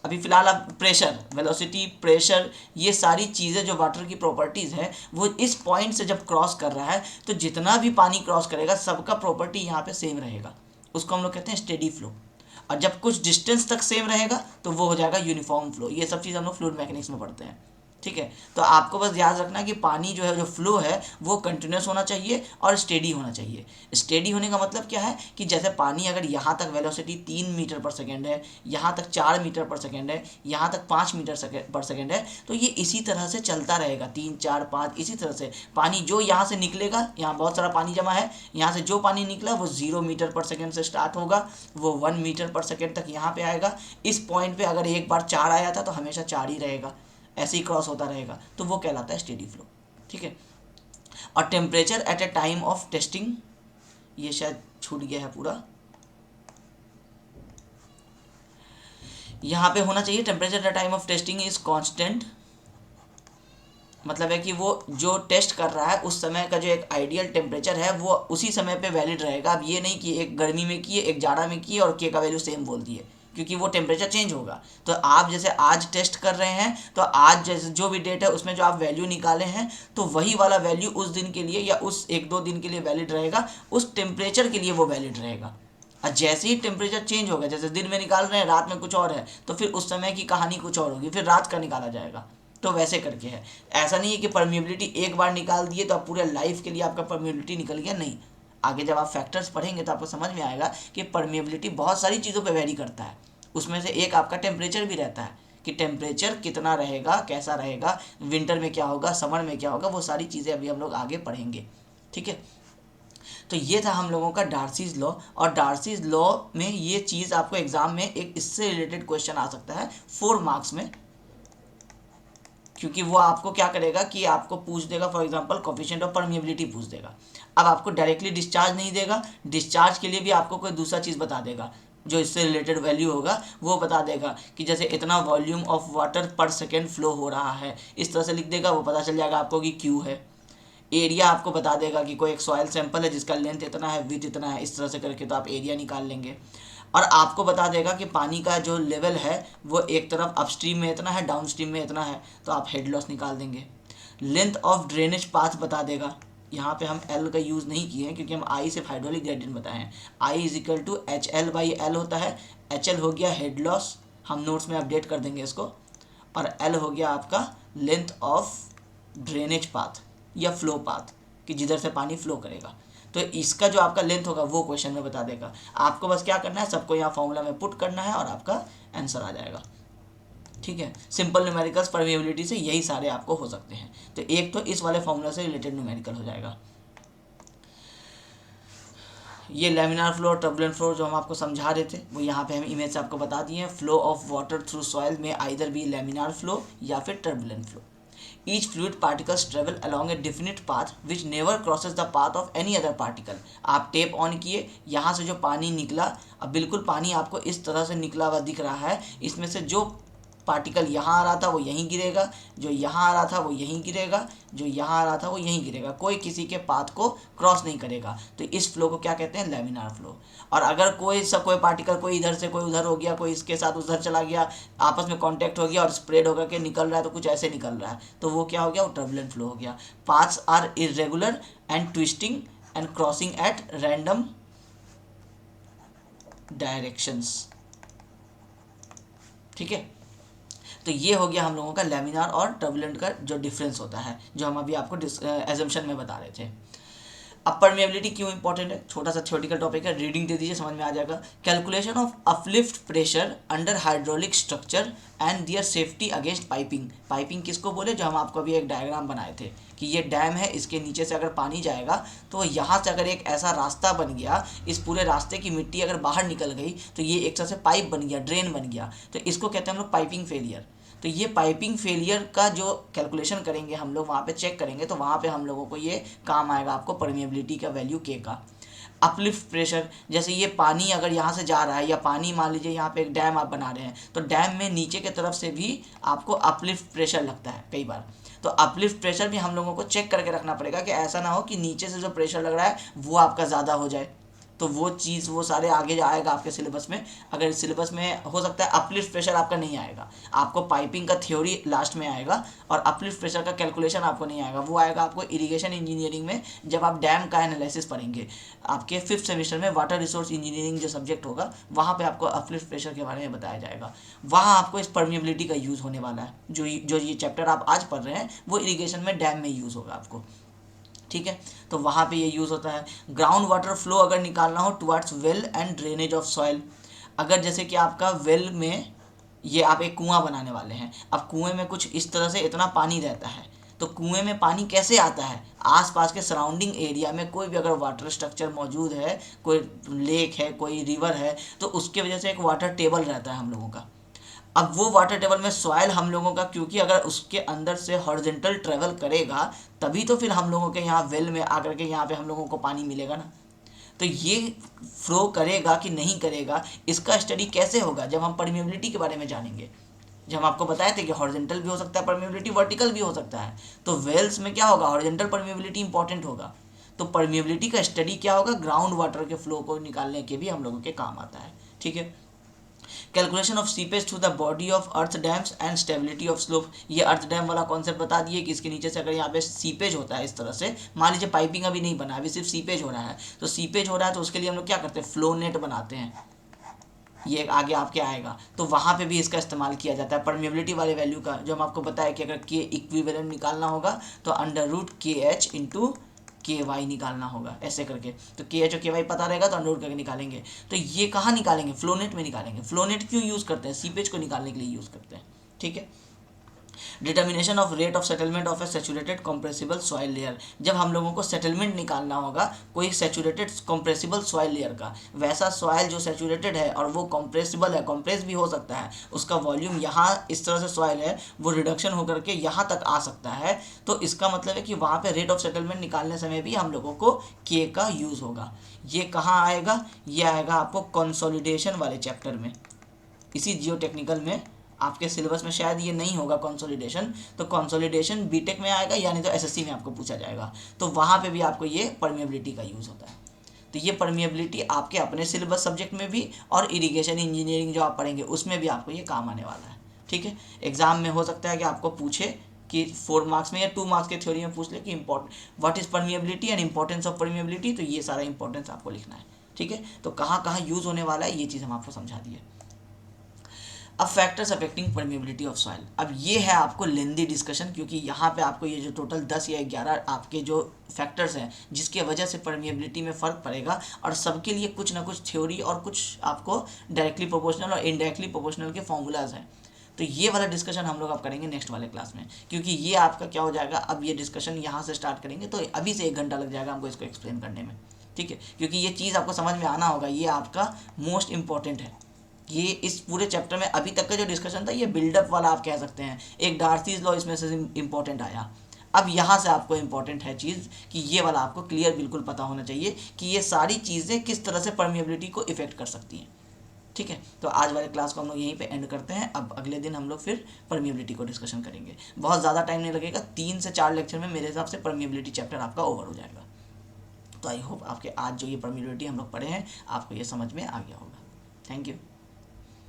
Speaker 1: अभी फ़िलहाल आप प्रेशर, वेलोसिटी, प्रेशर, ये सारी चीज़ें जो वाटर की प्रॉपर्टीज़ हैं वो इस पॉइंट से जब क्रॉस कर रहा है तो जितना भी पानी क्रॉस करेगा सबका प्रॉपर्टी यहाँ पे सेम रहेगा, उसको हम लोग कहते हैं स्टेडी फ्लो। और जब कुछ डिस्टेंस तक सेम रहेगा तो वो हो जाएगा यूनिफॉर्म फ्लो। ये सब चीज़ हम लोग फ्लूइड मैकेनिक्स में पढ़ते हैं। ठीक है, तो आपको बस याद रखना कि पानी जो है, जो फ्लो है वो कंटिन्यूस होना चाहिए और स्टेडी होना चाहिए। स्टेडी होने का मतलब क्या है कि जैसे पानी अगर यहाँ तक वेलोसिटी 3 मीटर पर सेकेंड है, यहाँ तक 4 मीटर पर सेकेंड है, यहाँ तक 5 मीटर पर सेकेंड है, तो ये इसी तरह से चलता रहेगा, 3 4 5 इसी तरह से। पानी जो यहाँ से निकलेगा, यहाँ बहुत सारा पानी जमा है, यहाँ से जो पानी निकला वो 0 मीटर पर सेकेंड से स्टार्ट होगा, वो 1 मीटर पर सेकेंड तक यहाँ पे आएगा। इस पॉइंट पे अगर एक बार 4 आया था तो हमेशा 4 ही रहेगा, ऐसे ही क्रॉस होता रहेगा, तो वो कहलाता है स्टेडी फ्लो। ठीक है, और temperature at A time of testing, ये शायद छूट गया है पूरा, यहाँ पे होना चाहिए temperature at A time of testing is constant. मतलब है कि वो जो टेस्ट कर रहा है उस समय का जो एक आइडियल टेम्परेचर है वो उसी समय पे वैलिड रहेगा। अब ये नहीं कि एक गर्मी में किए, एक जाड़ा में किए और के का वैल्यू सेम बोल दिए, क्योंकि वो टेम्परेचर चेंज होगा। तो आप जैसे आज टेस्ट कर रहे हैं तो आज जैसे जो भी डेट है उसमें जो आप वैल्यू निकाले हैं तो वही वाला वैल्यू उस दिन के लिए या उस 1-2 दिन के लिए वैलिड रहेगा, उस टेम्परेचर के लिए वो वैलिड रहेगा। और जैसे ही टेम्परेचर चेंज होगा, जैसे दिन में निकाल रहे हैं रात में कुछ और है, तो फिर उस समय की कहानी कुछ और होगी, फिर रात का निकाला जाएगा। तो वैसे करके है। ऐसा नहीं है कि परमिएबिलिटी एक बार निकाल दिए तो आप पूरे लाइफ के लिए आपका परमिएबिलिटी निकल गया, नहीं। आगे जब आप फैक्टर्स पढ़ेंगे तो आपको समझ में आएगा कि परमिएबिलिटी बहुत सारी चीज़ों पे वेरी करता है। उसमें से एक आपका टेम्परेचर भी रहता है कि टेम्परेचर कितना रहेगा, कैसा रहेगा, विंटर में क्या होगा, समर में क्या होगा, वो सारी चीज़ें अभी हम लोग आगे पढ़ेंगे। ठीक है, तो ये था हम लोगों का डार्सीज लॉ। और डार्सीज लॉ में ये चीज़ आपको एग्जाम में एक इससे रिलेटेड क्वेश्चन आ सकता है 4 मार्क्स में, क्योंकि वो आपको क्या करेगा कि आपको पूछ देगा, for example coefficient of permeability पूछ देगा। अब आपको डायरेक्टली डिस्चार्ज नहीं देगा, डिस्चार्ज के लिए भी आपको कोई दूसरा चीज़ बता देगा, जो इससे रिलेटेड वैल्यू होगा वो बता देगा कि जैसे इतना वॉल्यूम ऑफ वाटर पर सेकेंड फ्लो हो रहा है, इस तरह से लिख देगा, वो पता चल जाएगा आपको कि क्यू है। एरिया आपको बता देगा कि कोई एक सॉइल सैंपल है जिसका लेंथ इतना है, विड्थ इतना है, इस तरह से करके तो आप एरिया निकाल लेंगे। और आपको बता देगा कि पानी का जो लेवल है वो एक तरफ अपस्ट्रीम में इतना है, डाउनस्ट्रीम में इतना है, तो आप हेड लॉस निकाल देंगे। लेंथ ऑफ ड्रेनेज पाथ बता देगा। यहाँ पे हम एल का यूज़ नहीं किए हैं क्योंकि हम आई से हाइड्रोलिक ग्रेडियंट बताए हैं। I is equal to H L by L होता है। एच एल हो गया हेड लॉस, हम नोट्स में अपडेट कर देंगे इसको, और एल हो गया आपका लेंथ ऑफ ड्रेनेज पाथ या फ्लो पाथ, कि जिधर से पानी फ्लो करेगा। तो इसका जो आपका लेंथ होगा वो क्वेश्चन में बता देगा। आपको बस क्या करना है, सबको यहाँ फॉर्मूला में पुट करना है और आपका आंसर आ जाएगा। ठीक है, सिंपल न्यूमेरिकल्स परमिएबिलिटी से यही सारे आपको हो सकते हैं। तो एक तो इस वाले फॉर्मूला से रिलेटेड न्यूमेरिकल हो जाएगा। ये लेमिनार फ्लो और टर्बुलेंट फ्लो जो हम आपको समझा रहे थे वो यहाँ पे हम इमेज से आपको बता दिए हैं। Flow of water through soil में आइदर बी लेमिनार फ्लो या फिर turbulent flow. Each fluid particles travel along a definite path which never crosses the path of any other particle। आप टेप ऑन किए, यहाँ से जो पानी निकला, अब बिल्कुल पानी आपको इस तरह से निकला हुआ दिख रहा है, इसमें से जो पार्टिकल यहाँ आ रहा था वो यहीं गिरेगा, जो यहाँ आ रहा था वो यहीं गिरेगा, जो यहाँ आ रहा था वो यहीं गिरेगा, कोई किसी के पाथ को क्रॉस नहीं करेगा। तो इस फ्लो को क्या कहते हैं, लेमिनार फ्लो। और अगर कोई पार्टिकल कोई इधर से कोई उधर हो गया, कोई इसके साथ उधर चला गया, आपस में कांटेक्ट हो गया और स्प्रेड होकर के निकल रहा है, तो कुछ ऐसे निकल रहा है, तो वो क्या हो गया, वो टर्बुलेंट फ्लो हो गया। Paths are irregular and twisting and crossing at random directions. ठीक है, तो ये हो गया हम लोगों का लेमिनार और टर्बुलेंट का जो डिफरेंस होता है, जो हम अभी आपको एजम्पशन में बता रहे थे। अब परमेबिलिटी क्यों इंपॉर्टेंट है, छोटा सा थ्योरेटिकल टॉपिक है, रीडिंग दे दीजिए, समझ में आ जाएगा। Calculation of uplift pressure under hydraulic structure and their safety against piping. Piping किसको बोले, जो हम आपको अभी एक डायग्राम बनाए थे कि ये डैम है, इसके नीचे से अगर पानी जाएगा तो यहाँ से अगर एक ऐसा रास्ता बन गया, इस पूरे रास्ते की मिट्टी अगर बाहर निकल गई तो ये एक तरह से पाइप बन गया, ड्रेन बन गया, तो इसको कहते हैं हम लोग पाइपिंग फेलियर। तो ये पाइपिंग फेलियर का जो कैलकुलेशन करेंगे हम लोग, वहाँ पे चेक करेंगे, तो वहाँ पे हम लोगों को ये काम आएगा आपको परमिएबिलिटी का वैल्यू के का। अपलिफ्ट प्रेशर, जैसे ये पानी अगर यहाँ से जा रहा है, या पानी मान लीजिए यहाँ पे एक डैम आप बना रहे हैं, तो डैम में नीचे की तरफ से भी आपको अपलिफ्ट प्रेशर लगता है कई बार। तो अपलिफ्ट प्रेशर भी हम लोगों को चेक करके रखना पड़ेगा कि ऐसा ना हो कि नीचे से जो प्रेशर लग रहा है वो आपका ज़्यादा हो जाए। तो वो चीज़ वो सारे आगे आएगा आपके सिलेबस में। अगर सिलेबस में हो सकता है अपलिफ्ट प्रेशर आपका नहीं आएगा, आपको पाइपिंग का थ्योरी लास्ट में आएगा, और अपलिफ्ट प्रेशर का कैलकुलेशन आपको नहीं आएगा, वो आएगा आपको इरिगेशन इंजीनियरिंग में, जब आप डैम का एनालिसिस पढ़ेंगे आपके 5th सेमेस्टर में। वाटर रिसोर्स इंजीनियरिंग जो सब्जेक्ट होगा वहाँ पर आपको अपलिफ्ट प्रेशर के बारे में बताया जाएगा। वहाँ आपको इस परमिएबिलिटी का यूज़ होने वाला है। जो ये चैप्टर आप आज पढ़ रहे हैं वो इरीगेशन में डैम में यूज़ होगा आपको। ठीक है, तो वहाँ पे ये यूज़ होता है। ग्राउंड वाटर फ्लो अगर निकालना हो towards well and drainage of soil, अगर जैसे कि आपका वेल में ये आप एक कुआं बनाने वाले हैं, अब कुएं में कुछ इस तरह से इतना पानी रहता है, तो कुएं में पानी कैसे आता है, आसपास के सराउंडिंग एरिया में कोई भी अगर वाटर स्ट्रक्चर मौजूद है, कोई लेक है, कोई रिवर है, तो उसके वजह से एक वाटर टेबल रहता है हम लोगों का। अब वो वाटर टेबल में सॉइल हम लोगों का, क्योंकि अगर उसके अंदर से हॉरिजॉन्टल ट्रेवल करेगा तभी तो फिर हम लोगों के यहाँ वेल में आकर के यहाँ पे हम लोगों को पानी मिलेगा ना। तो ये फ्लो करेगा कि नहीं करेगा, इसका स्टडी कैसे होगा, जब हम परमिएबिलिटी के बारे में जानेंगे। जब हम आपको बताए थे कि हॉरिजॉन्टल भी हो सकता है परमिएबिलिटी, वर्टिकल भी हो सकता है, तो वेल्स में क्या होगा, हॉरिजॉन्टल परमिएबिलिटी इंपॉर्टेंट होगा। तो परमिएबिलिटी का स्टडी क्या होगा, ग्राउंड वाटर के फ्लो को निकालने के भी हम लोगों के काम आता है। ठीक है, calculation of seepage through the body of earth dams and stability of slope. ये अर्थ डैम वाला कॉन्सेप्ट बता दिए कि इसके नीचे से अगर यहाँ पे सीपेज होता है इस तरह से, मान लीजिए पाइपिंग अभी नहीं बना, अभी सिर्फ सीपेज हो रहा है, तो सीपेज हो रहा है तो उसके लिए हम लोग क्या करते हैं, फ्लो नेट बनाते हैं। ये आगे आपके आएगा, तो वहाँ पे भी इसका इस्तेमाल किया जाता है परमिएबिलिटी वाले वैल्यू का, जो हम आपको बताया कि अगर के इक्विवेलेंट निकालना होगा तो अंडर रूट के एच इंटू के वाई निकालना होगा, ऐसे करके। तो के एच और के वाई पता रहेगा तो अंडर रूट करके निकालेंगे। तो ये कहाँ निकालेंगे? फ्लोनेट में निकालेंगे। फ्लोनेट क्यों यूज़ करते हैं? सीपेज को निकालने के लिए यूज़ करते हैं, ठीक है। Determination of rate of settlement of A saturated compressible soil layer, जब हम लोगों को सेटलमेंट निकालना होगा कोई सैचुरेटेड कंप्रेसिबल सॉइल लेयर का, वैसा सॉइल जो सैचुरेटेड है और वो कंप्रेसिबल है, कंप्रेस भी हो सकता है, उसका वॉल्यूम यहाँ इस तरह से सॉइल है वो रिडक्शन होकर के यहाँ तक आ सकता है, तो इसका मतलब है कि वहाँ पे रेट ऑफ सेटलमेंट निकालने समय भी हम लोगों को के का यूज़ होगा। ये कहाँ आएगा? ये आएगा आपको कंसोलिडेशन वाले चैप्टर में, इसी जियोटेक्निकल में। आपके सिलेबस में शायद ये नहीं होगा कंसोलिडेशन, तो कंसोलिडेशन बीटेक में आएगा, यानी तो एसएससी में आपको पूछा जाएगा, तो वहाँ पे भी आपको ये परमिएबिलिटी का यूज़ होता है। तो ये परमिएबिलिटी आपके अपने सिलेबस सब्जेक्ट में भी और इरिगेशन इंजीनियरिंग जो आप पढ़ेंगे उसमें भी आपको ये काम आने वाला है, ठीक है। एग्जाम में हो सकता है कि आपको पूछे कि 4 मार्क्स में या 2 मार्क्स के थ्योरी में पूछ ले कि what is permeability and importance of permeability, तो ये सारा इंपॉर्टेंस आपको लिखना है, ठीक है। तो कहाँ कहाँ यूज़ होने वाला है ये चीज़ हम आपको समझा दिए। अब factors affecting permeability of soil, अब ये है आपको लेंदी डिस्कशन, क्योंकि यहाँ पे आपको ये जो टोटल 10 या 11 आपके जो फैक्टर्स हैं जिसके वजह से परमिएबिलिटी में फ़र्क पड़ेगा, और सबके लिए कुछ ना कुछ थ्योरी और कुछ आपको डायरेक्टली प्रोपोर्शनल और इनडायरेक्टली प्रोपोर्शनल के फॉर्मूलाज हैं। तो ये वाला डिस्कशन हम लोग अब करेंगे नेक्स्ट वाले क्लास में, क्योंकि ये आपका क्या हो जाएगा, अब ये डिस्कशन यहाँ से स्टार्ट करेंगे तो अभी से 1 घंटा लग जाएगा हमको इसको एक्सप्लेन करने में, ठीक है। क्योंकि ये चीज़ आपको समझ में आना होगा, ये आपका मोस्ट इंपॉर्टेंट है। ये इस पूरे चैप्टर में अभी तक का जो डिस्कशन था ये बिल्डअप वाला आप कह सकते हैं, एक डार्सीज लॉ इसमें से इम्पोर्टेंट आया। अब यहाँ से आपको इम्पोर्टेंट है चीज़ कि ये वाला आपको क्लियर बिल्कुल पता होना चाहिए कि ये सारी चीज़ें किस तरह से परमिएबिलिटी को इफेक्ट कर सकती हैं, ठीक है। तो आज वाले क्लास को हम लोग यहीं पे एंड करते हैं। अब अगले दिन हम लोग फिर परमिएबिलिटी को डिस्कशन करेंगे। बहुत ज़्यादा टाइम नहीं लगेगा, 3 से 4 लेक्चर में मेरे हिसाब से परमिएबिलिटी चैप्टर आपका ओवर हो जाएगा। तो आई होप आपके आज जो ये परमिएबिलिटी हम लोग पढ़े हैं आपको ये समझ में आ गया होगा। Thank you.